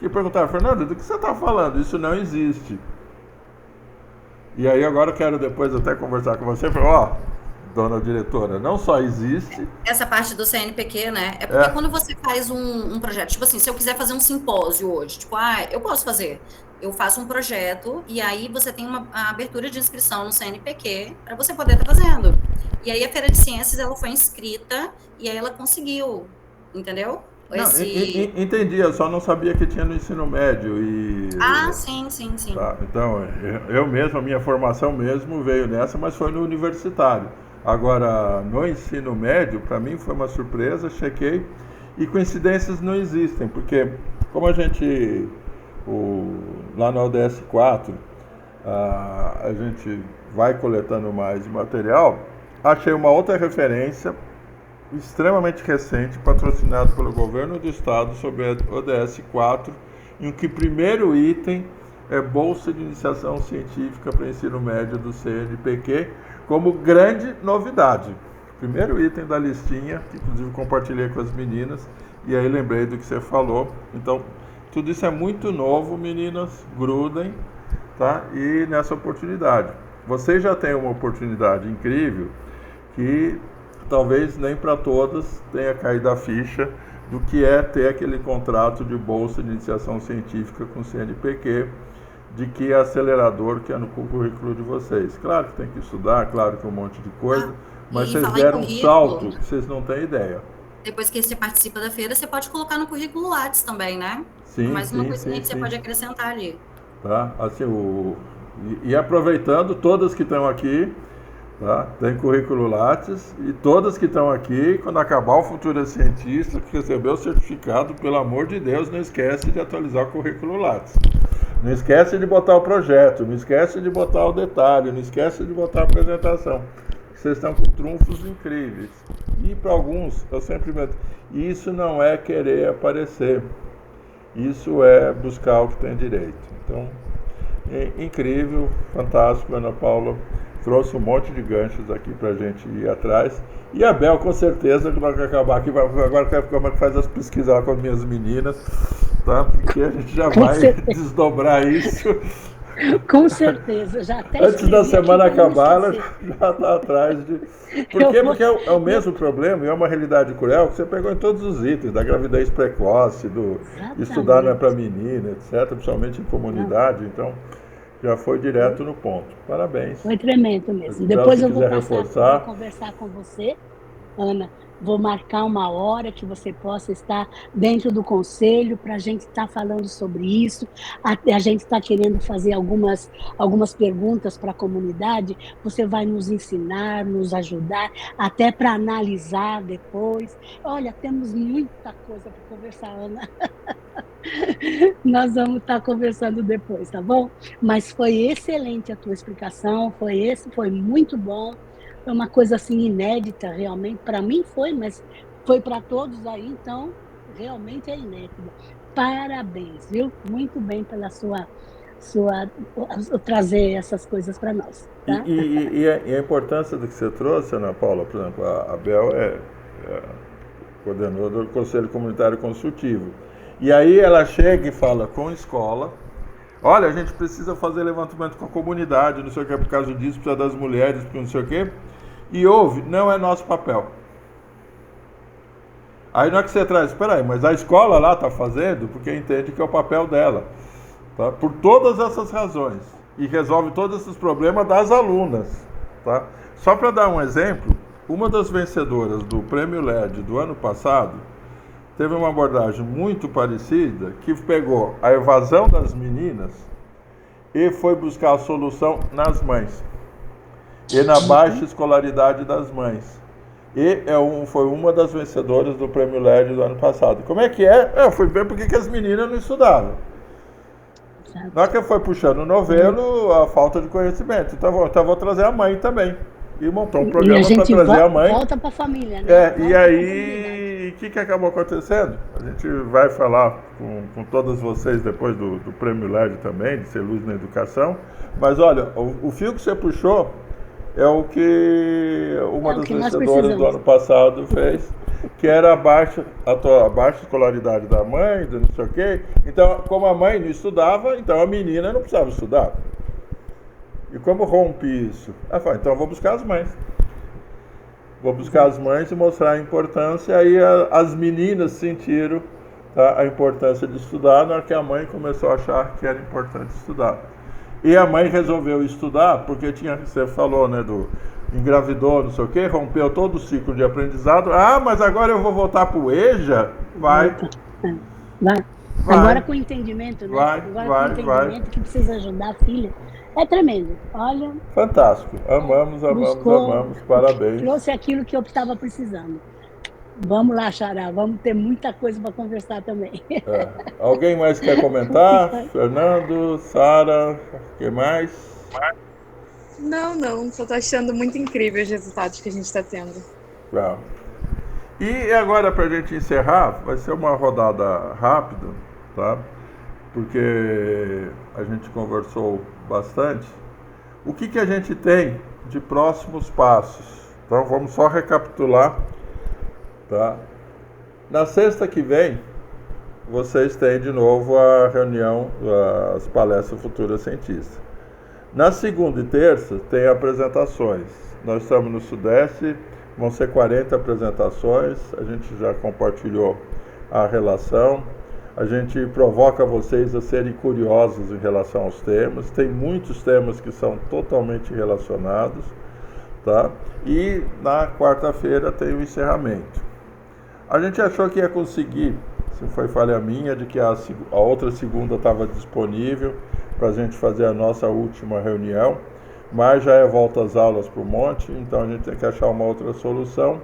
que perguntaram, Fernando, do que você está falando? Isso não existe. E aí agora eu quero depois até conversar com você, falei, dona diretora, não só existe... Essa parte do CNPq, né? É porque quando você faz um projeto, tipo assim, se eu quiser fazer um simpósio hoje, tipo, eu posso fazer. Eu faço um projeto e aí você tem uma abertura de inscrição no CNPq para você poder estar fazendo. E aí a Feira de Ciências, ela foi inscrita e aí ela conseguiu, entendeu? Entendi, eu só não sabia que tinha no ensino médio. Sim. Tá, então, eu mesmo, a minha formação mesmo veio nessa, mas foi no universitário. Agora, no ensino médio, para mim foi uma surpresa, chequei, e coincidências não existem, porque como a gente, lá no ODS 4, a gente vai coletando mais material, achei uma outra referência extremamente recente, patrocinado pelo governo do estado, sobre a ODS 4, em que o primeiro item é Bolsa de Iniciação Científica para ensino médio do CNPq, como grande novidade. Primeiro item da listinha, que inclusive compartilhei com as meninas, e aí lembrei do que você falou. Então, tudo isso é muito novo, meninas, grudem, tá? E nessa oportunidade. Vocês já têm uma oportunidade incrível que talvez nem para todas tenha caído a ficha do que é ter aquele contrato de bolsa de iniciação científica com o CNPq, de que é acelerador que é no currículo de vocês. Claro que tem que estudar, claro que é um monte de coisa, mas vocês deram um salto que vocês não têm ideia. Depois que você participa da feira, você pode colocar no currículo Lattes também, né? Sim, mais uma coisinha que você pode acrescentar ali. Tá? Assim, e aproveitando, todas que estão aqui, tá? Tem currículo Lattes, e todas que estão aqui, quando acabar o Futura Cientista, que recebeu o certificado, pelo amor de Deus, não esquece de atualizar o currículo Lattes. Não esquece de botar o projeto, não esquece de botar o detalhe, não esquece de botar a apresentação. Vocês estão com trunfos incríveis. E para alguns, eu sempre meto, isso não é querer aparecer, isso é buscar o que tem direito. Então, incrível, fantástico, Ana Paula trouxe um monte de ganchos aqui pra gente ir atrás. E a Bel, com certeza, que vai acabar aqui, agora quero ver como é que faz as pesquisas lá com as minhas meninas, tá? Porque a gente já vai desdobrar isso. Com certeza, já até antes da semana acabar, ela já está atrás de... Por quê? Porque é o mesmo problema, e é uma realidade cruel, que você pegou em todos os itens, da gravidez precoce, do estudar não é para menina, etc., principalmente em comunidade, então já foi direto no ponto. Parabéns. Foi tremendo mesmo. Depois eu vou conversar com você, Ana. Vou marcar uma hora que você possa estar dentro do conselho para a gente estar falando sobre isso. A gente está querendo fazer algumas perguntas para a comunidade. Você vai nos ensinar, nos ajudar, até para analisar depois. Olha, temos muita coisa para conversar, Ana. Nós vamos estar conversando depois, tá bom? Mas foi excelente a tua explicação, foi muito bom. Foi uma coisa assim inédita, realmente. Para mim foi, mas foi para todos aí, então realmente é inédito. Parabéns, viu? Muito bem pela sua trazer essas coisas para nós. Tá? E a importância do que você trouxe, Ana Paula, por exemplo, a Bel é coordenadora do Conselho Comunitário Consultivo. E aí ela chega e fala com a escola, Olha, a gente precisa fazer levantamento com a comunidade, não sei o que, por causa disso, precisa das mulheres, porque não sei o que. E ouve, não é nosso papel. Aí não é que você traz, espera aí, mas a escola lá está fazendo porque entende que é o papel dela. Tá? Por todas essas razões. E resolve todos esses problemas das alunas. Tá? Só para dar um exemplo, uma das vencedoras do Prêmio LED do ano passado teve uma abordagem muito parecida, que pegou a evasão das meninas e foi buscar a solução nas mães. E na baixa escolaridade das mães. E foi uma das vencedoras do Prêmio LED do ano passado. Como é que é? Eu fui ver porque que as meninas não estudavam. Na hora que foi puxando o novelo, a falta de conhecimento. Então vou trazer a mãe também. E montou um programa para trazer a mãe. Volta para a família, né? E aí, o que acabou acontecendo? A gente vai falar com todas vocês depois do Prêmio LED também, de ser luz na educação. Mas olha, o fio que você puxou é o que uma das vencedoras do ano passado fez, que era a baixa escolaridade da mãe, não sei o quê. Então, como a mãe não estudava, então a menina não precisava estudar. E como rompe isso? Ela falou, então eu vou buscar as mães. Vou buscar as mães e mostrar a importância. Aí as meninas sentiram, tá, a importância de estudar, na hora que a mãe começou a achar que era importante estudar. E a mãe resolveu estudar, porque você falou, né, engravidou, não sei o quê, rompeu todo o ciclo de aprendizado. Ah, mas agora eu vou voltar para o EJA? Vai. Agora com entendimento, né? Agora com entendimento que precisa ajudar a filha. É tremendo. Olha. Fantástico. Amamos. Parabéns. Trouxe aquilo que eu estava precisando. Vamos lá, Xará. Vamos ter muita coisa para conversar também. Alguém mais quer comentar? Fernando, Sara, o que mais? Não. Só estou achando muito incrível os resultados que a gente está tendo. Claro. E agora, para a gente encerrar, vai ser uma rodada rápida, tá? Porque a gente conversou bastante. O que a gente tem de próximos passos? Então, vamos só recapitular, tá? Na sexta que vem, vocês têm de novo a reunião, as palestras Futura Cientista. Na segunda e terça, tem apresentações. Nós estamos no Sudeste, vão ser 40 apresentações, a gente já compartilhou a relação. A gente provoca vocês a serem curiosos em relação aos temas. Tem muitos temas que são totalmente relacionados, tá? E na quarta-feira tem o encerramento. A gente achou que ia conseguir, se foi falha minha, de que a outra segunda estava disponível para a gente fazer a nossa última reunião, mas já é volta às aulas para o monte, então a gente tem que achar uma outra solução.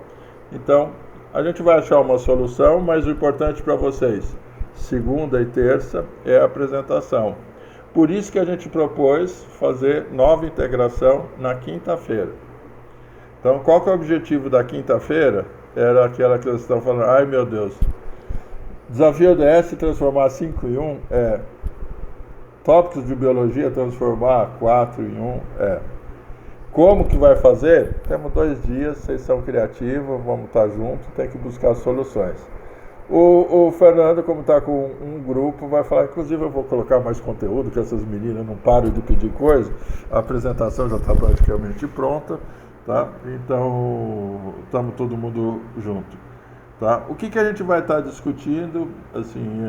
Então, a gente vai achar uma solução, mas o importante para vocês, segunda e terça, é a apresentação. Por isso que a gente propôs fazer nova integração na quinta-feira. Então, qual que é o objetivo da quinta-feira? Era aquela que eles estão falando, ai meu Deus, desafio ODS transformar 5 em 1 é tópicos de biologia transformar 4 em 1 Como que vai fazer? Temos 2 dias, vocês são criativos, vamos estar juntos, tem que buscar soluções. O Fernando, como está com um grupo, vai falar, inclusive eu vou colocar mais conteúdo, que essas meninas não param de pedir coisa, a apresentação já está praticamente pronta, tá? Então, estamos todo mundo junto. Tá? O que a gente vai estar discutindo, assim,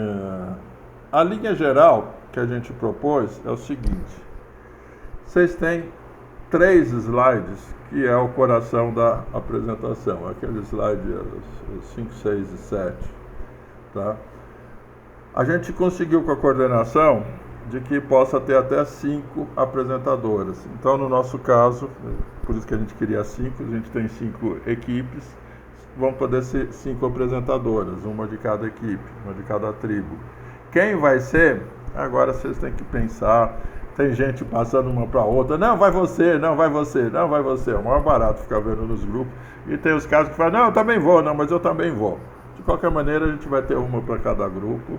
a linha geral que a gente propôs é o seguinte, vocês têm 3 slides, que é o coração da apresentação, aquele slide 5, 6 e 7. Tá? A gente conseguiu com a coordenação de que possa ter até 5 apresentadoras. Então, no nosso caso, por isso que a gente queria 5, a gente tem 5 equipes, vão poder ser 5 apresentadoras, uma de cada equipe, uma de cada tribo. Quem vai ser? Agora vocês têm que pensar. Tem gente passando uma para outra, não, vai você, não, vai você, não, vai você. É o maior barato ficar vendo nos grupos. E tem os casos que falam, não, eu também vou, não, mas eu também vou. De qualquer maneira, a gente vai ter uma para cada grupo,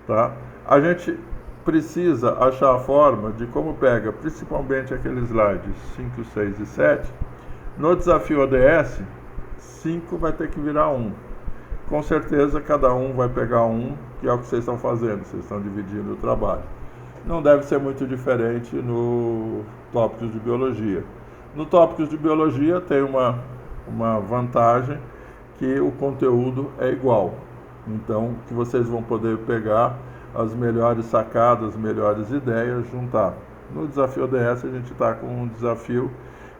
tá? A gente precisa achar a forma de como pega, principalmente aqueles slides 5, 6 e 7, no desafio ODS, 5 vai ter que virar 1. Com certeza, cada um vai pegar um, que é o que vocês estão fazendo, vocês estão dividindo o trabalho. não deve ser muito diferente no tópicos de biologia. No tópicos de biologia tem uma vantagem que o conteúdo é igual. Então, que vocês vão poder pegar as melhores sacadas, as melhores ideias, juntar. No desafio ODS a gente está com um desafio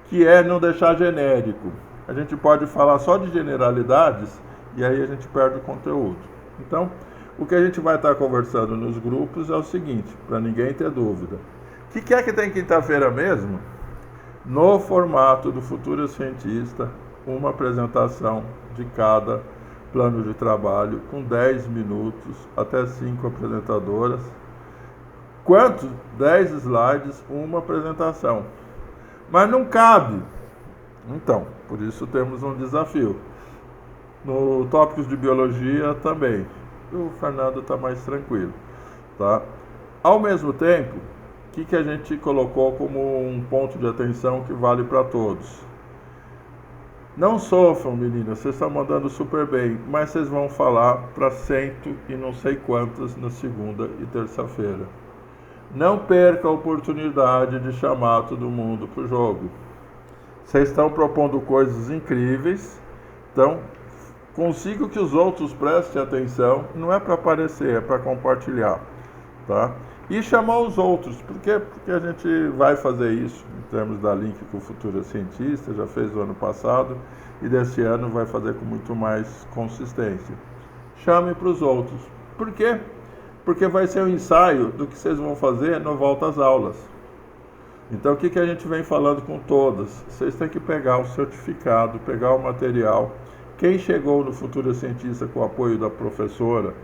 que é não deixar genérico. A gente pode falar só de generalidades e aí a gente perde o conteúdo. Então, o que a gente vai estar conversando nos grupos é o seguinte, para ninguém ter dúvida. O que é que tem quinta-feira mesmo? No formato do Futuro Cientista, uma apresentação de cada plano de trabalho, com 10 minutos, até 5 apresentadoras. Quantos? 10 slides, uma apresentação. Mas não cabe. Então, por isso temos um desafio. No tópicos de biologia também. O Fernando está mais tranquilo. Tá? Ao mesmo tempo, o que a gente colocou como um ponto de atenção que vale para todos? Não sofram, meninas, vocês estão mandando super bem, mas vocês vão falar para cento e não sei quantas na segunda e terça-feira. Não perca a oportunidade de chamar todo mundo para o jogo. Vocês estão propondo coisas incríveis, então consigo que os outros prestem atenção, não é para aparecer, é para compartilhar, tá? E chamar os outros, por quê? Porque a gente vai fazer isso em termos da Link com o Futuro Cientista, já fez o ano passado, e desse ano vai fazer com muito mais consistência. Chame para os outros. Por quê? Porque vai ser um ensaio do que vocês vão fazer no Volta às Aulas. Então, o que a gente vem falando com todas? Vocês têm que pegar o certificado, pegar o material. Quem chegou no Futuro Cientista com o apoio da professora,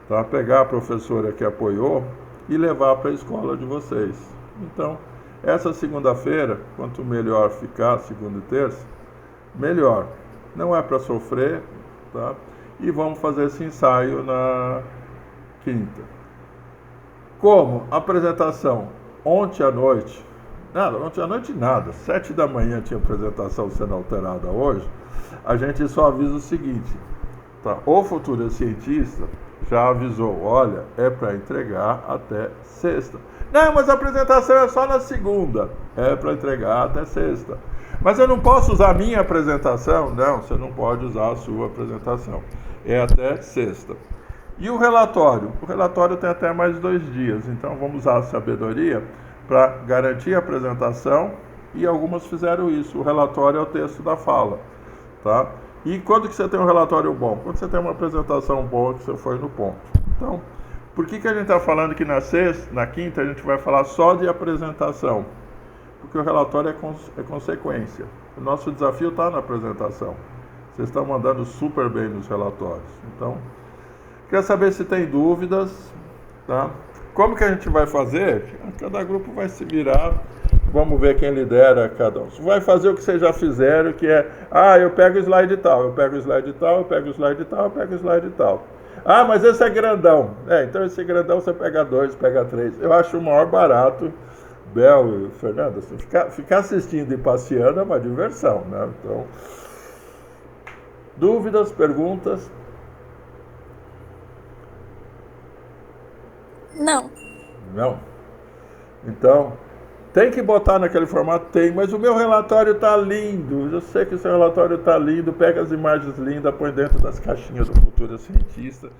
tá? Pegar a professora que apoiou e levar para a escola de vocês. Então, essa segunda-feira, quanto melhor ficar, segunda e terça, melhor. Não é para sofrer, tá? E vamos fazer esse ensaio na quinta. Como? Apresentação. Ontem à noite, nada, 7 da manhã tinha apresentação sendo alterada hoje, a gente só avisa o seguinte, tá? O Futuro Cientista já avisou, olha, é para entregar até sexta. Não, mas a apresentação é só na segunda. É para entregar até sexta. Mas eu não posso usar a minha apresentação? Não, você não pode usar a sua apresentação. É até sexta. E o relatório? O relatório tem até mais 2 dias. Então vamos usar a sabedoria para garantir a apresentação. E algumas fizeram isso. O relatório é o texto da fala. Tá? E quando que você tem um relatório bom? Quando você tem uma apresentação boa, que você foi no ponto. Então, por que a gente está falando que na quinta a gente vai falar só de apresentação? Porque o relatório é consequência. O nosso desafio está na apresentação. Vocês estão mandando super bem nos relatórios. Então, queria saber se tem dúvidas. Tá? Como que a gente vai fazer? Cada grupo vai se virar. Vamos ver quem lidera cada um. Vai fazer o que vocês já fizeram, que é, eu pego o slide tal, eu pego o slide tal, eu pego o slide tal, eu pego o slide tal. Mas esse é grandão. Então esse grandão você pega 2, pega 3. Eu acho o maior barato, Bel e Fernanda, assim, ficar assistindo e passeando é uma diversão, né? Então, dúvidas, perguntas? Não. Não? Então, tem que botar naquele formato? Tem, mas o meu relatório está lindo. Eu sei que o seu relatório está lindo. Pega as imagens lindas, põe dentro das caixinhas do Futuro Cientista.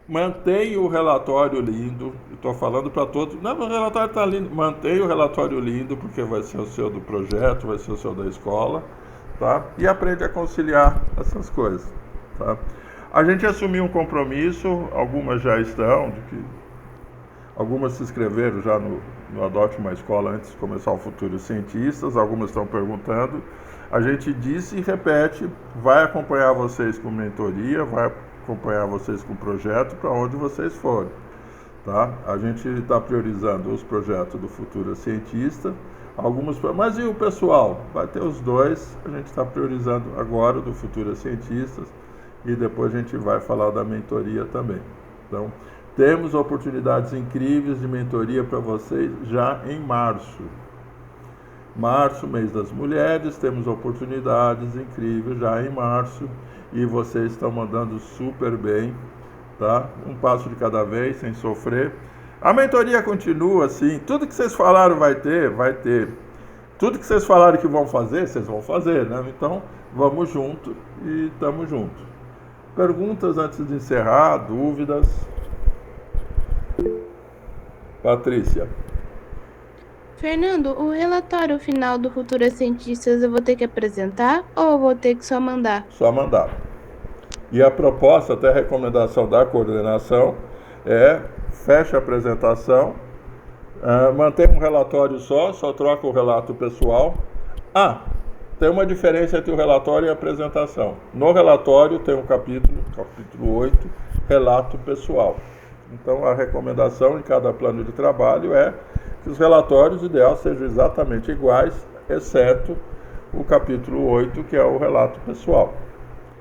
Mantenha o relatório lindo. Estou falando para todos. Não, meu relatório está lindo. Mantenha o relatório lindo, porque vai ser o seu do projeto, vai ser o seu da escola. Tá? E aprende a conciliar essas coisas. Tá? A gente assumiu um compromisso, algumas já estão, algumas se inscreveram já no Adote uma Escola antes de começar o Futuro Cientistas, algumas estão perguntando. A gente disse e repete, vai acompanhar vocês com mentoria, vai acompanhar vocês com projeto para onde vocês forem. Tá? A gente está priorizando os projetos do Futuro Cientista, mas e o pessoal? Vai ter os dois, a gente está priorizando agora o do Futuro Cientistas e depois a gente vai falar da mentoria também. Então, temos oportunidades incríveis de mentoria para vocês já em março. Março, mês das mulheres, temos oportunidades incríveis já em março e vocês estão mandando super bem, tá? Um passo de cada vez, sem sofrer. A mentoria continua assim, tudo que vocês falaram vai ter. Tudo que vocês falaram que vão fazer, vocês vão fazer, né? Então, vamos junto e estamos juntos. Perguntas antes de encerrar, dúvidas? Patrícia. Fernando, o relatório final do Futuras Cientistas eu vou ter que apresentar ou eu vou ter que só mandar? Só mandar. E a proposta, até a recomendação da coordenação, fecha a apresentação, mantém um relatório só troca o relato pessoal. Tem uma diferença entre o relatório e a apresentação. No relatório tem um capítulo 8, relato pessoal. Então a recomendação em cada plano de trabalho é que os relatórios ideal sejam exatamente iguais, exceto o capítulo 8, que é o relato pessoal.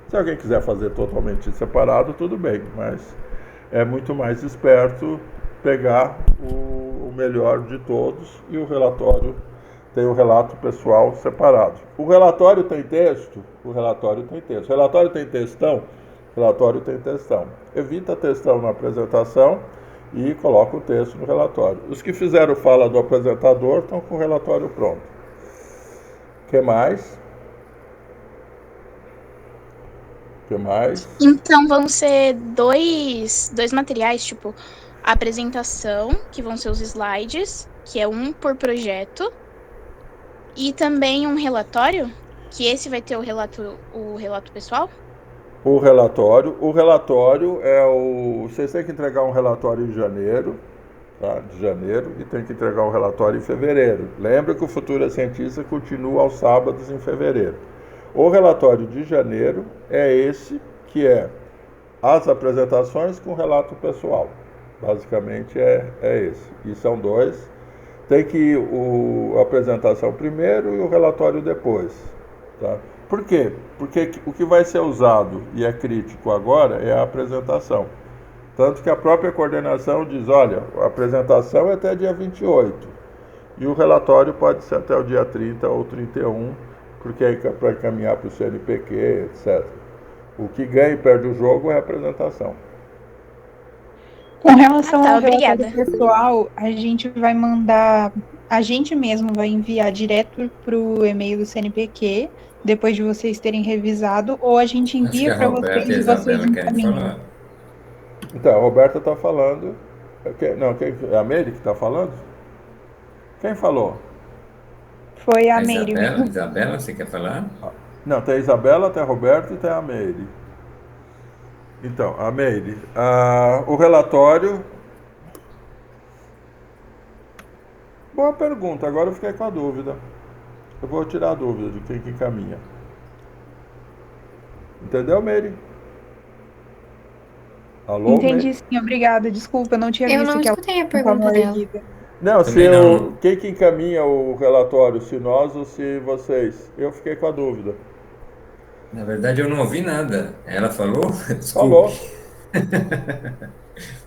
Se alguém quiser fazer totalmente separado, tudo bem, mas é muito mais esperto pegar o melhor de todos e o relatório tem o relato pessoal separado. O relatório tem texto? O relatório tem texto. O relatório tem textão? O relatório tem textão. Evita textão na apresentação e coloca o texto no relatório. Os que fizeram fala do apresentador estão com o relatório pronto. O que mais? Então vão ser dois materiais, tipo a apresentação, que vão ser os slides, que é um por projeto, e também um relatório, que esse vai ter o relato pessoal? O relatório vocês têm que entregar um relatório em janeiro, tá? De janeiro, e tem que entregar um relatório em fevereiro. Lembra que o Futura Cientista continua aos sábados em fevereiro. O relatório de janeiro é esse, que é as apresentações com relato pessoal. Basicamente é esse. E são dois. Tem que ir a apresentação primeiro e o relatório depois. Tá? Por quê? Porque o que vai ser usado e é crítico agora é a apresentação. Tanto que a própria coordenação diz, olha, a apresentação é até dia 28 e o relatório pode ser até o dia 30 ou 31, porque aí é para encaminhar para o CNPq, etc. O que ganha e perde o jogo é a apresentação. Com relação ao relatório pessoal, a gente vai mandar, a gente mesmo vai enviar direto para o e-mail do CNPq, depois de vocês terem revisado, ou a gente envia para vocês e vocês encaminham. Então, a Roberta está falando. É a Meire que está falando? Quem falou? Foi a Meire. Isabela, você quer falar? Não, tem a Isabela, tem a Roberta e tem a Meire. Então, a Meire, o relatório... Boa pergunta, agora eu fiquei com a dúvida. Eu vou tirar a dúvida de quem que encaminha. Entendeu, Meire? Alô, Entendi, Meire? sim, obrigada. Desculpa, eu não tinha visto que ela... Eu não escutei a pergunta dela. Não, quem que encaminha o relatório, se nós ou se vocês? Eu fiquei com a dúvida. Na verdade, eu não ouvi nada. Ela falou? Desculpe. Falou.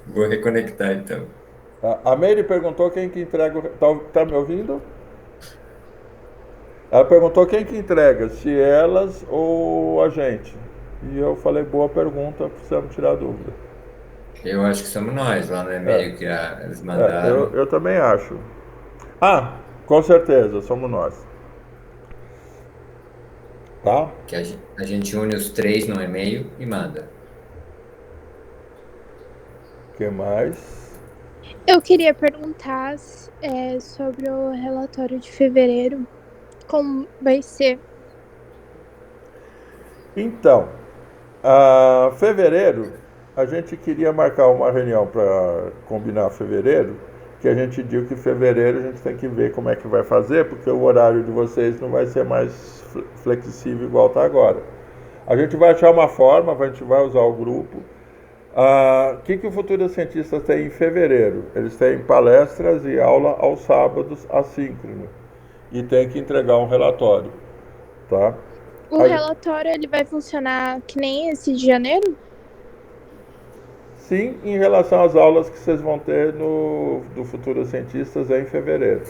Vou reconectar, então. A Meire perguntou quem que entrega... Tá me ouvindo? Ela perguntou quem que entrega, se elas ou a gente. E eu falei, boa pergunta, precisamos tirar a dúvida. Eu acho que somos nós, lá no e-mail que eles mandaram. Eu também acho. Com certeza, somos nós. Tá? Que a gente une os três no e-mail e manda. O que mais? Eu queria perguntar sobre o relatório de fevereiro. Como vai ser? Então, fevereiro, a gente queria marcar uma reunião para combinar fevereiro, que a gente diz que fevereiro a gente tem que ver como é que vai fazer, porque o horário de vocês não vai ser mais flexível igual está agora. A gente vai achar uma forma, a gente vai usar o grupo. O que o Futura Cientista tem em fevereiro? Eles têm palestras e aula aos sábados assíncrono. E tem que entregar um relatório, tá? O relatório ele vai funcionar que nem esse de janeiro? Sim, em relação às aulas que vocês vão ter do Futuro Cientistas em fevereiro.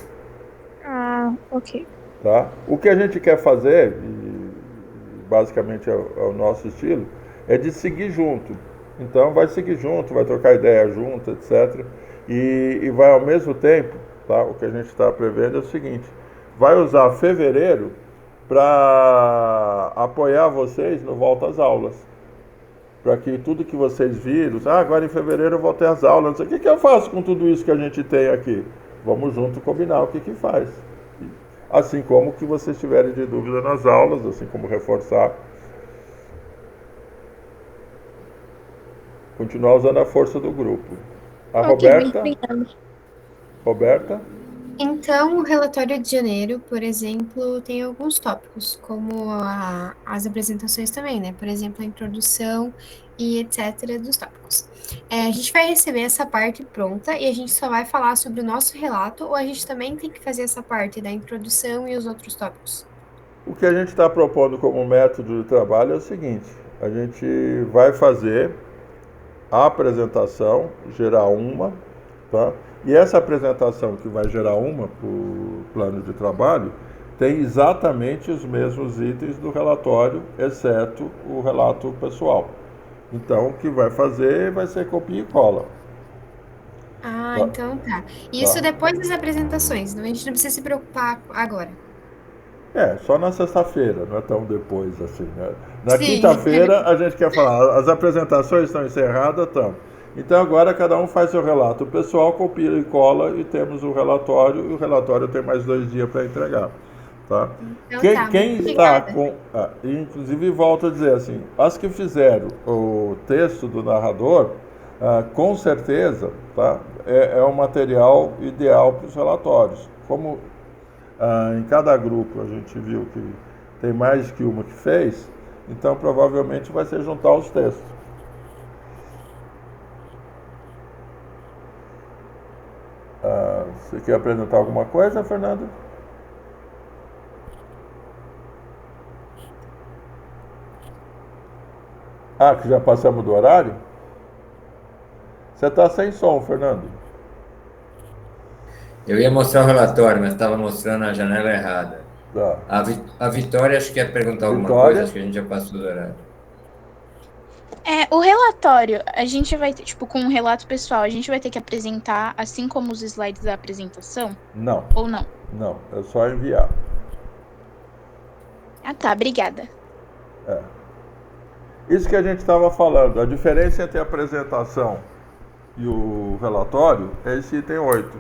Ok. Tá? O que a gente quer fazer, e basicamente é o nosso estilo, é de seguir junto. Então vai seguir junto, vai trocar ideia junto, etc. E vai ao mesmo tempo, tá? O que a gente está prevendo é o seguinte, vai usar fevereiro para apoiar vocês no volta às aulas. Para que tudo que vocês viram, agora em fevereiro eu voltei às aulas, não sei o que eu faço com tudo isso que a gente tem aqui? Vamos junto combinar o que faz. Assim como que vocês tiverem de dúvida nas aulas, assim como reforçar. Continuar usando a força do grupo. A Roberta? Roberta? Então, o relatório de janeiro, por exemplo, tem alguns tópicos, como as apresentações também, né? Por exemplo, a introdução e etc. dos tópicos. A gente vai receber essa parte pronta e a gente só vai falar sobre o nosso relato, ou a gente também tem que fazer essa parte da introdução e os outros tópicos? O que a gente está propondo como método de trabalho é o seguinte, a gente vai fazer a apresentação, gerar uma, tá? E essa apresentação que vai gerar uma para o plano de trabalho tem exatamente os mesmos itens do relatório, exceto o relato pessoal. Então, o que vai fazer vai ser copia e cola. Ah, Tá. então tá. Isso Tá. depois das apresentações, então a gente não precisa se preocupar agora. Só na sexta-feira, não é tão depois assim, né? Na Sim. quinta-feira a gente quer falar, as apresentações estão encerradas, estão. Então agora cada um faz seu relato pessoal, copia e cola e temos o relatório, e o relatório tem mais 2 dias para entregar, tá? Então Quem, tá, quem muito está obrigada. com... inclusive volto a dizer assim, as que fizeram o texto do narrador, com certeza, tá? É o material ideal para os relatórios. Como em cada grupo a gente viu que tem mais que uma que fez, então provavelmente vai ser juntar os textos. Você quer apresentar alguma coisa, Fernando? Que já passamos do horário? Você está sem som, Fernando. Eu ia mostrar o relatório, mas estava mostrando a janela errada. Tá. A Vitória acho que quer perguntar alguma Vitória? coisa, acho que a gente já passou do horário. O relatório, a gente vai ter, com um relato pessoal, a gente vai ter que apresentar, assim como os slides da apresentação? Não. Ou não? Não, é só enviar. Tá, obrigada. Isso que a gente estava falando, a diferença entre a apresentação e o relatório é esse item 8.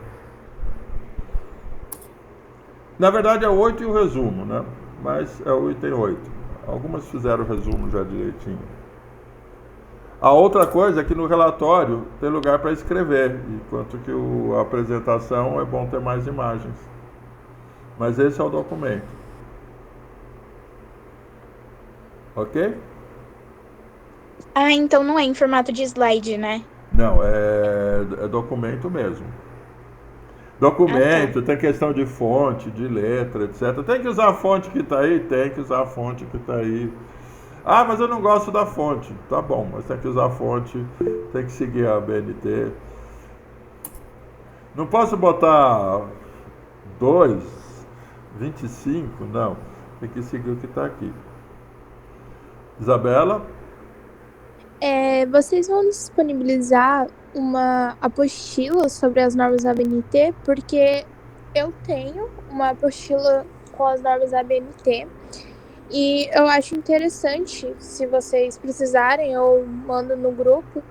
Na verdade é o 8 e o resumo, né? Mas é o item 8. Algumas fizeram o resumo já direitinho. A outra coisa é que no relatório tem lugar para escrever, enquanto que a apresentação é bom ter mais imagens. Mas esse é o documento. Ok? Então não é em formato de slide, né? Não, é documento mesmo. Documento, tem questão de fonte, de letra, etc. Tem que usar a fonte que está aí? Tem que usar a fonte que está aí. Mas eu não gosto da fonte. Tá bom, mas tem que usar a fonte, tem que seguir a BNT. Não posso botar 2, 25, não. Tem que seguir o que está aqui. Isabela? Vocês vão disponibilizar uma apostila sobre as normas da ABNT, porque eu tenho uma apostila com as normas da ABNT e eu acho interessante, se vocês precisarem, eu mando no grupo,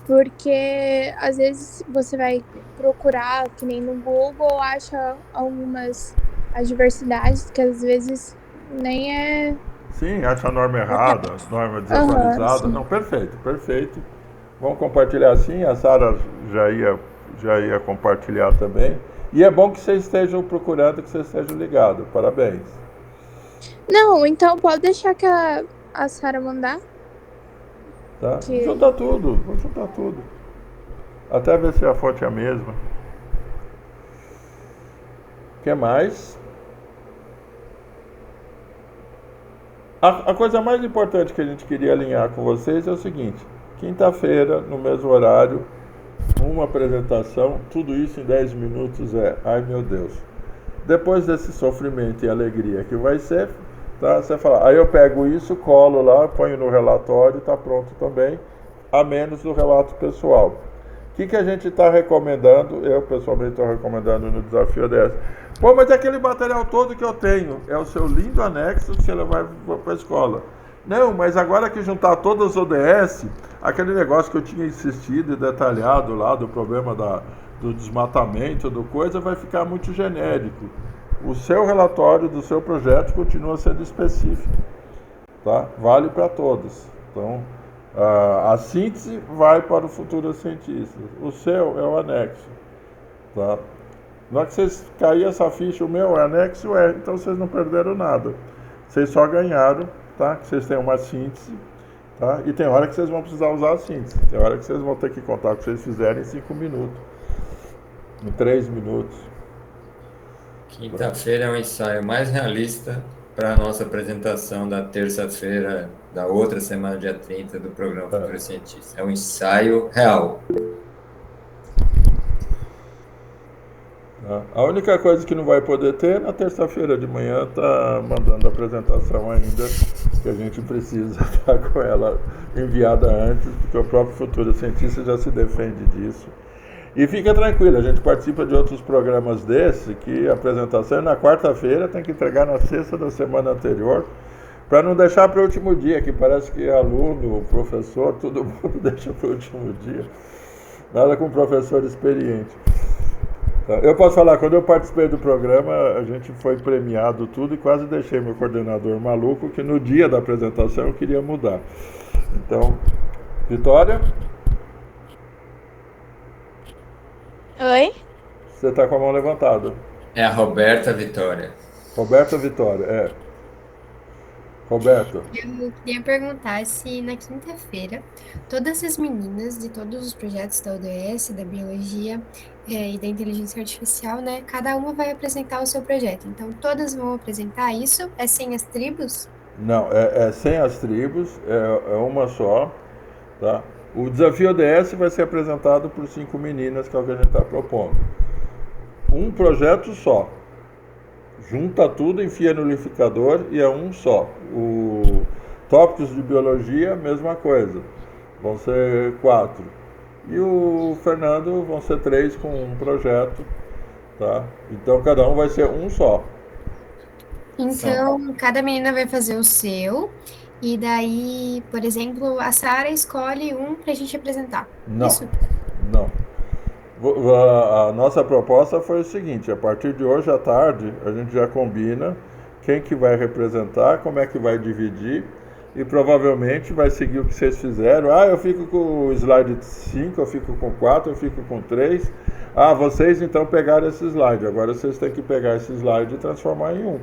porque às vezes você vai procurar, que nem no Google, acha algumas adversidades que às vezes nem é... Sim, acha a norma errada, a norma desatualizada. Não, perfeito, perfeito. Vamos compartilhar assim, a Sara já ia compartilhar também. E é bom que vocês estejam procurando, que vocês estejam ligados. Parabéns. Não, então pode deixar que a Sara mandar. Tá? Vou juntar tudo. Até ver se a fonte é a mesma. O que mais? A coisa mais importante que a gente queria alinhar com vocês é o seguinte: quinta-feira, no mesmo horário, uma apresentação, tudo isso em 10 minutos ai meu Deus. Depois desse sofrimento e alegria que vai ser, tá? Você fala, aí eu pego isso, colo lá, ponho no relatório, tá pronto também. a menos do relato pessoal. O que a gente está recomendando? Eu, pessoalmente, estou recomendando no desafio ODS. Pô, mas aquele material todo que eu tenho é o seu lindo anexo que você vai para a escola. Não, mas agora que juntar todas as ODS, aquele negócio que eu tinha insistido e detalhado lá do problema do desmatamento, do coisa, vai ficar muito genérico. O seu relatório do seu projeto continua sendo específico, tá? Vale para todos. Então, a síntese vai para o futuro cientista. O seu é o anexo, tá? Na hora que vocês cair essa ficha, o meu é anexo, então vocês não perderam nada. Vocês só ganharam, tá? Que vocês têm uma síntese, tá? E tem hora que vocês vão precisar usar a síntese. Tem hora que vocês vão ter que contar o que vocês fizerem em 5 minutos, em 3 minutos. Quinta-feira é um ensaio mais realista para a nossa apresentação da terça-feira, da outra semana, dia 30, do programa Futuro Cientista. É um ensaio real. A única coisa que não vai poder ter, na terça-feira de manhã, tá mandando a apresentação ainda, que a gente precisa estar com ela enviada antes, porque o próprio Futuro Cientista já se defende disso. E fica tranquilo, a gente participa de outros programas desse, que a apresentação é na quarta-feira, tem que entregar na sexta da semana anterior, para não deixar para o último dia, que parece que aluno, professor, todo mundo deixa para o último dia. Nada com professor experiente. Eu posso falar, quando eu participei do programa, a gente foi premiado tudo e quase deixei meu coordenador maluco, que no dia da apresentação eu queria mudar. Então, Vitória? Oi? Você está com a mão levantada. É a Roberta Vitória. Roberta Vitória, Roberto. Eu queria perguntar se na quinta-feira todas as meninas de todos os projetos da ODS, da biologia e da inteligência artificial, né? Cada uma vai apresentar o seu projeto. Então todas vão apresentar isso? É sem as tribos? Não, é sem as tribos, é uma só, tá? O desafio ODS vai ser apresentado por 5 meninas, que é o que a gente está propondo. Um projeto só. Junta tudo, enfia no liquidificador e é um só. O tópicos de biologia, mesma coisa. Vão ser 4. E o Fernando vão ser 3 com um projeto, tá? Então cada um vai ser um só. Então, cada menina vai fazer o seu. E daí, por exemplo, a Sara escolhe um pra gente apresentar. Não, Isso? não. A nossa proposta foi o seguinte: a partir de hoje à tarde, a gente já combina quem que vai representar, como é que vai dividir, e provavelmente vai seguir o que vocês fizeram. Eu fico com o slide 5, eu fico com 4, eu fico com 3. Vocês então pegaram esse slide, agora vocês têm que pegar esse slide e transformar em um.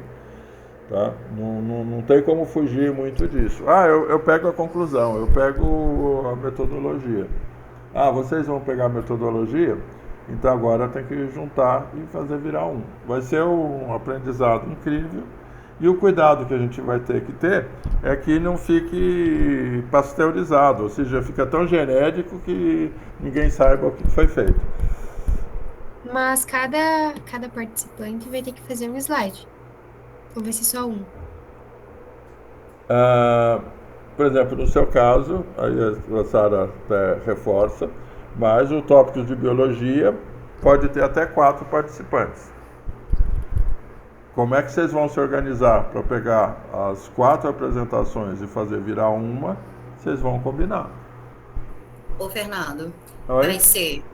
Tá? Não tem como fugir muito disso. Eu pego a conclusão, eu pego a metodologia. Vocês vão pegar a metodologia? Então agora tem que juntar e fazer virar um. Vai ser um aprendizado incrível. E o cuidado que a gente vai ter que ter é que não fique pasteurizado, ou seja, fica tão genérico que ninguém saiba o que foi feito. Mas cada participante vai ter que fazer um slide. Ou vai ser só um? Por exemplo, no seu caso, aí a Sara até reforça, mas o tópico de biologia pode ter até 4 participantes. Como é que vocês vão se organizar para pegar as 4 apresentações e fazer virar uma? Vocês vão combinar. Ô, Fernando, Oi? vai ser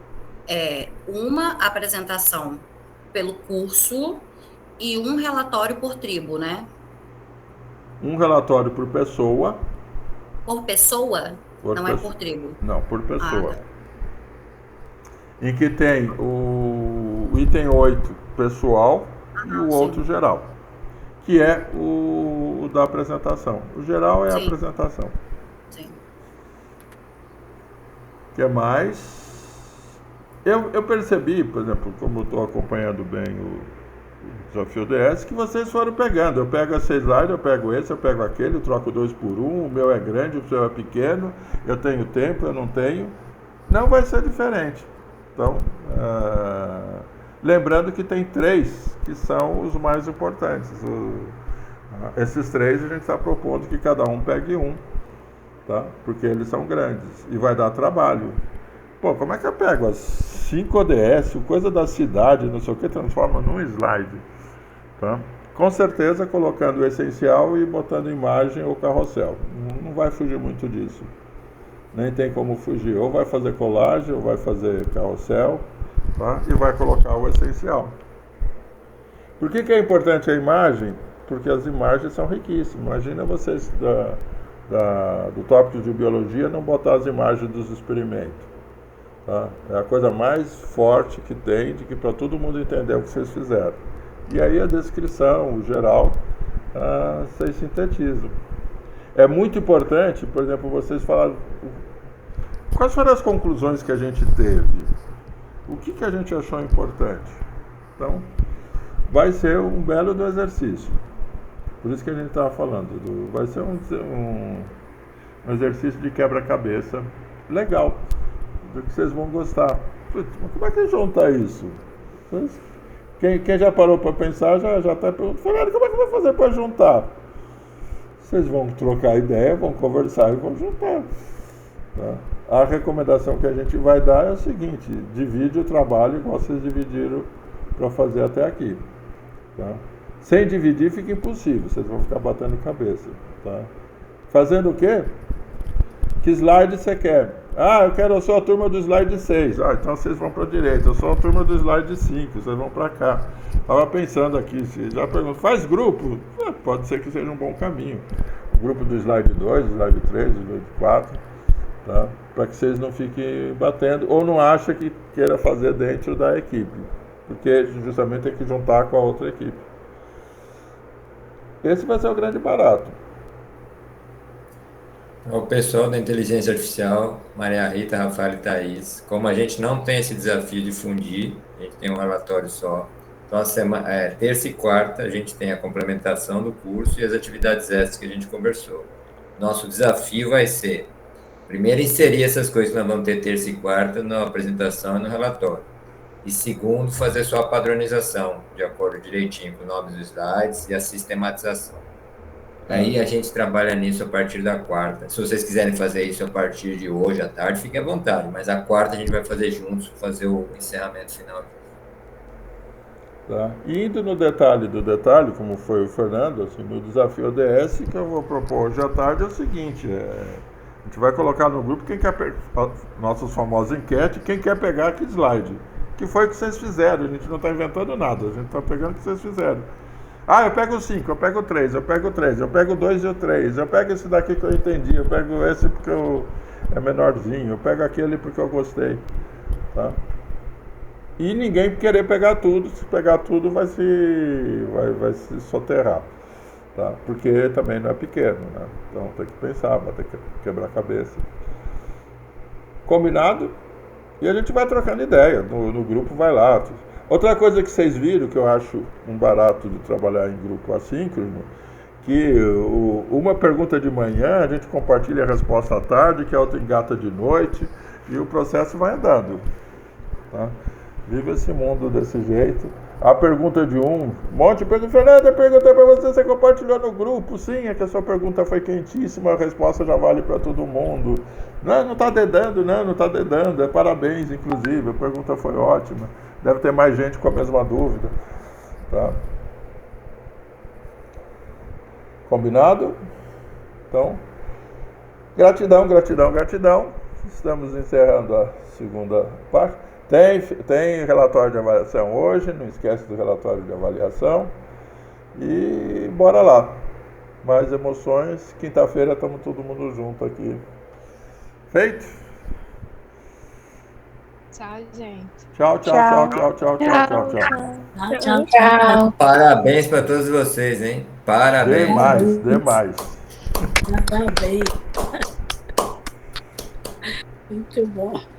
uma apresentação pelo curso e um relatório por tribo, né? Um relatório por pessoa. Por pessoa? Não é por tribo? Não, por pessoa. Tá. Em que tem o item 8 pessoal e o outro geral, que é o da apresentação. O geral é a apresentação. Sim. O que mais? Eu percebi, por exemplo, como eu estou acompanhando bem o desafio DS, que vocês foram pegando. Eu pego esse slide, eu pego esse, eu pego aquele, eu troco 2 por 1, o meu é grande, o seu é pequeno, eu tenho tempo, eu não tenho. Não vai ser diferente. Então, lembrando que tem 3 que são os mais importantes. Esses 3 a gente está propondo que cada um pegue um, tá? Porque eles são grandes e vai dar trabalho. Pô, como é que eu pego as 5 ODS, coisa da cidade, não sei o que, transforma num slide, tá? Com certeza colocando o essencial e botando imagem ou carrossel. Não vai fugir muito disso. Nem tem como fugir. Ou vai fazer colagem, ou vai fazer carrossel, tá? E vai colocar o essencial. Por que é importante a imagem? Porque as imagens são riquíssimas. Imagina vocês do tópico de biologia não botar as imagens dos experimentos. Tá? É a coisa mais forte que tem, de que para todo mundo entender o que vocês fizeram. E aí a descrição, o geral, vocês sintetizam. É muito importante, por exemplo, vocês falaram, quais foram as conclusões que a gente teve? O que a gente achou importante? Então, vai ser um belo do exercício. Por isso que a gente estava falando, vai ser um exercício de quebra-cabeça legal, do que vocês vão gostar. Putz, mas como é que junta isso? Quem já parou para pensar já está perguntando, Fernando, como é que vai fazer para juntar? Vocês vão trocar ideia, vão conversar e vão juntar. Tá? A recomendação que a gente vai dar é o seguinte, divide o trabalho igual vocês dividiram para fazer até aqui. Tá? Sem dividir fica impossível, vocês vão ficar batendo cabeça. Tá? Fazendo o quê? Que slide você quer? Eu sou a turma do slide 6. Então vocês vão para a direita. Eu sou a turma do slide 5. Vocês vão para cá. Estava pensando aqui, já pergunto, faz grupo? Pode ser que seja um bom caminho. O grupo do slide 2, slide 3, slide 4, tá? Para que vocês não fiquem batendo ou não achem que queira fazer dentro da equipe. Porque justamente tem que juntar com a outra equipe. Esse vai ser o grande barato. O pessoal da inteligência artificial, Maria Rita, Rafael e Thaís, como a gente não tem esse desafio de fundir, a gente tem um relatório só, então terça e quarta a gente tem a complementação do curso e as atividades extras que a gente conversou. Nosso desafio vai ser, primeiro, inserir essas coisas que nós vamos ter terça e quarta na apresentação e no relatório. E segundo, fazer só a padronização, de acordo direitinho com o nome dos slides e a sistematização. Aí a gente trabalha nisso a partir da quarta. Se vocês quiserem fazer isso a partir de hoje à tarde, fiquem à vontade. Mas a quarta a gente vai fazer juntos, fazer o encerramento final. Tá. E indo no detalhe do detalhe, como foi o Fernando, assim, no desafio ODS que eu vou propor hoje à tarde é o seguinte, a gente vai colocar no grupo quem quer nossos famosos enquete, quem quer pegar que slide, que foi o que vocês fizeram, a gente não está inventando nada, a gente está pegando o que vocês fizeram. Eu pego o 5, eu pego o 3, eu pego o 3, eu pego o 2 e o 3, eu pego esse daqui que eu entendi, eu pego esse porque é menorzinho, eu pego aquele porque eu gostei. Tá? E ninguém querer pegar tudo, se pegar tudo vai se soterrar. Tá? Porque também não é pequeno, né? Então tem que pensar, vai ter que quebrar a cabeça. Combinado? E a gente vai trocando ideia, no grupo vai lá. Outra coisa que vocês viram, que eu acho um barato de trabalhar em grupo assíncrono, que uma pergunta de manhã, a gente compartilha a resposta à tarde, que a outra engata de noite, e o processo vai andando. Tá? Vive esse mundo desse jeito. A pergunta de um monte de perguntas. Fernanda, eu perguntei para você compartilhou no grupo. Sim, é que a sua pergunta foi quentíssima, a resposta já vale para todo mundo. Não está dedando, não está dedando. Parabéns, inclusive, a pergunta foi ótima. Deve ter mais gente com a mesma dúvida. Tá? Combinado? Então, gratidão, gratidão, gratidão. Estamos encerrando a segunda parte. Tem relatório de avaliação hoje, não esquece do relatório de avaliação. E bora lá. Mais emoções. Quinta-feira estamos todo mundo junto aqui. Feito? Tchau, gente. Tchau, tchau, tchau, tchau, tchau, tchau, tchau. Tchau, tchau. Parabéns para todos vocês, hein? Parabéns. Demais, demais. Parabéns. Muito bom.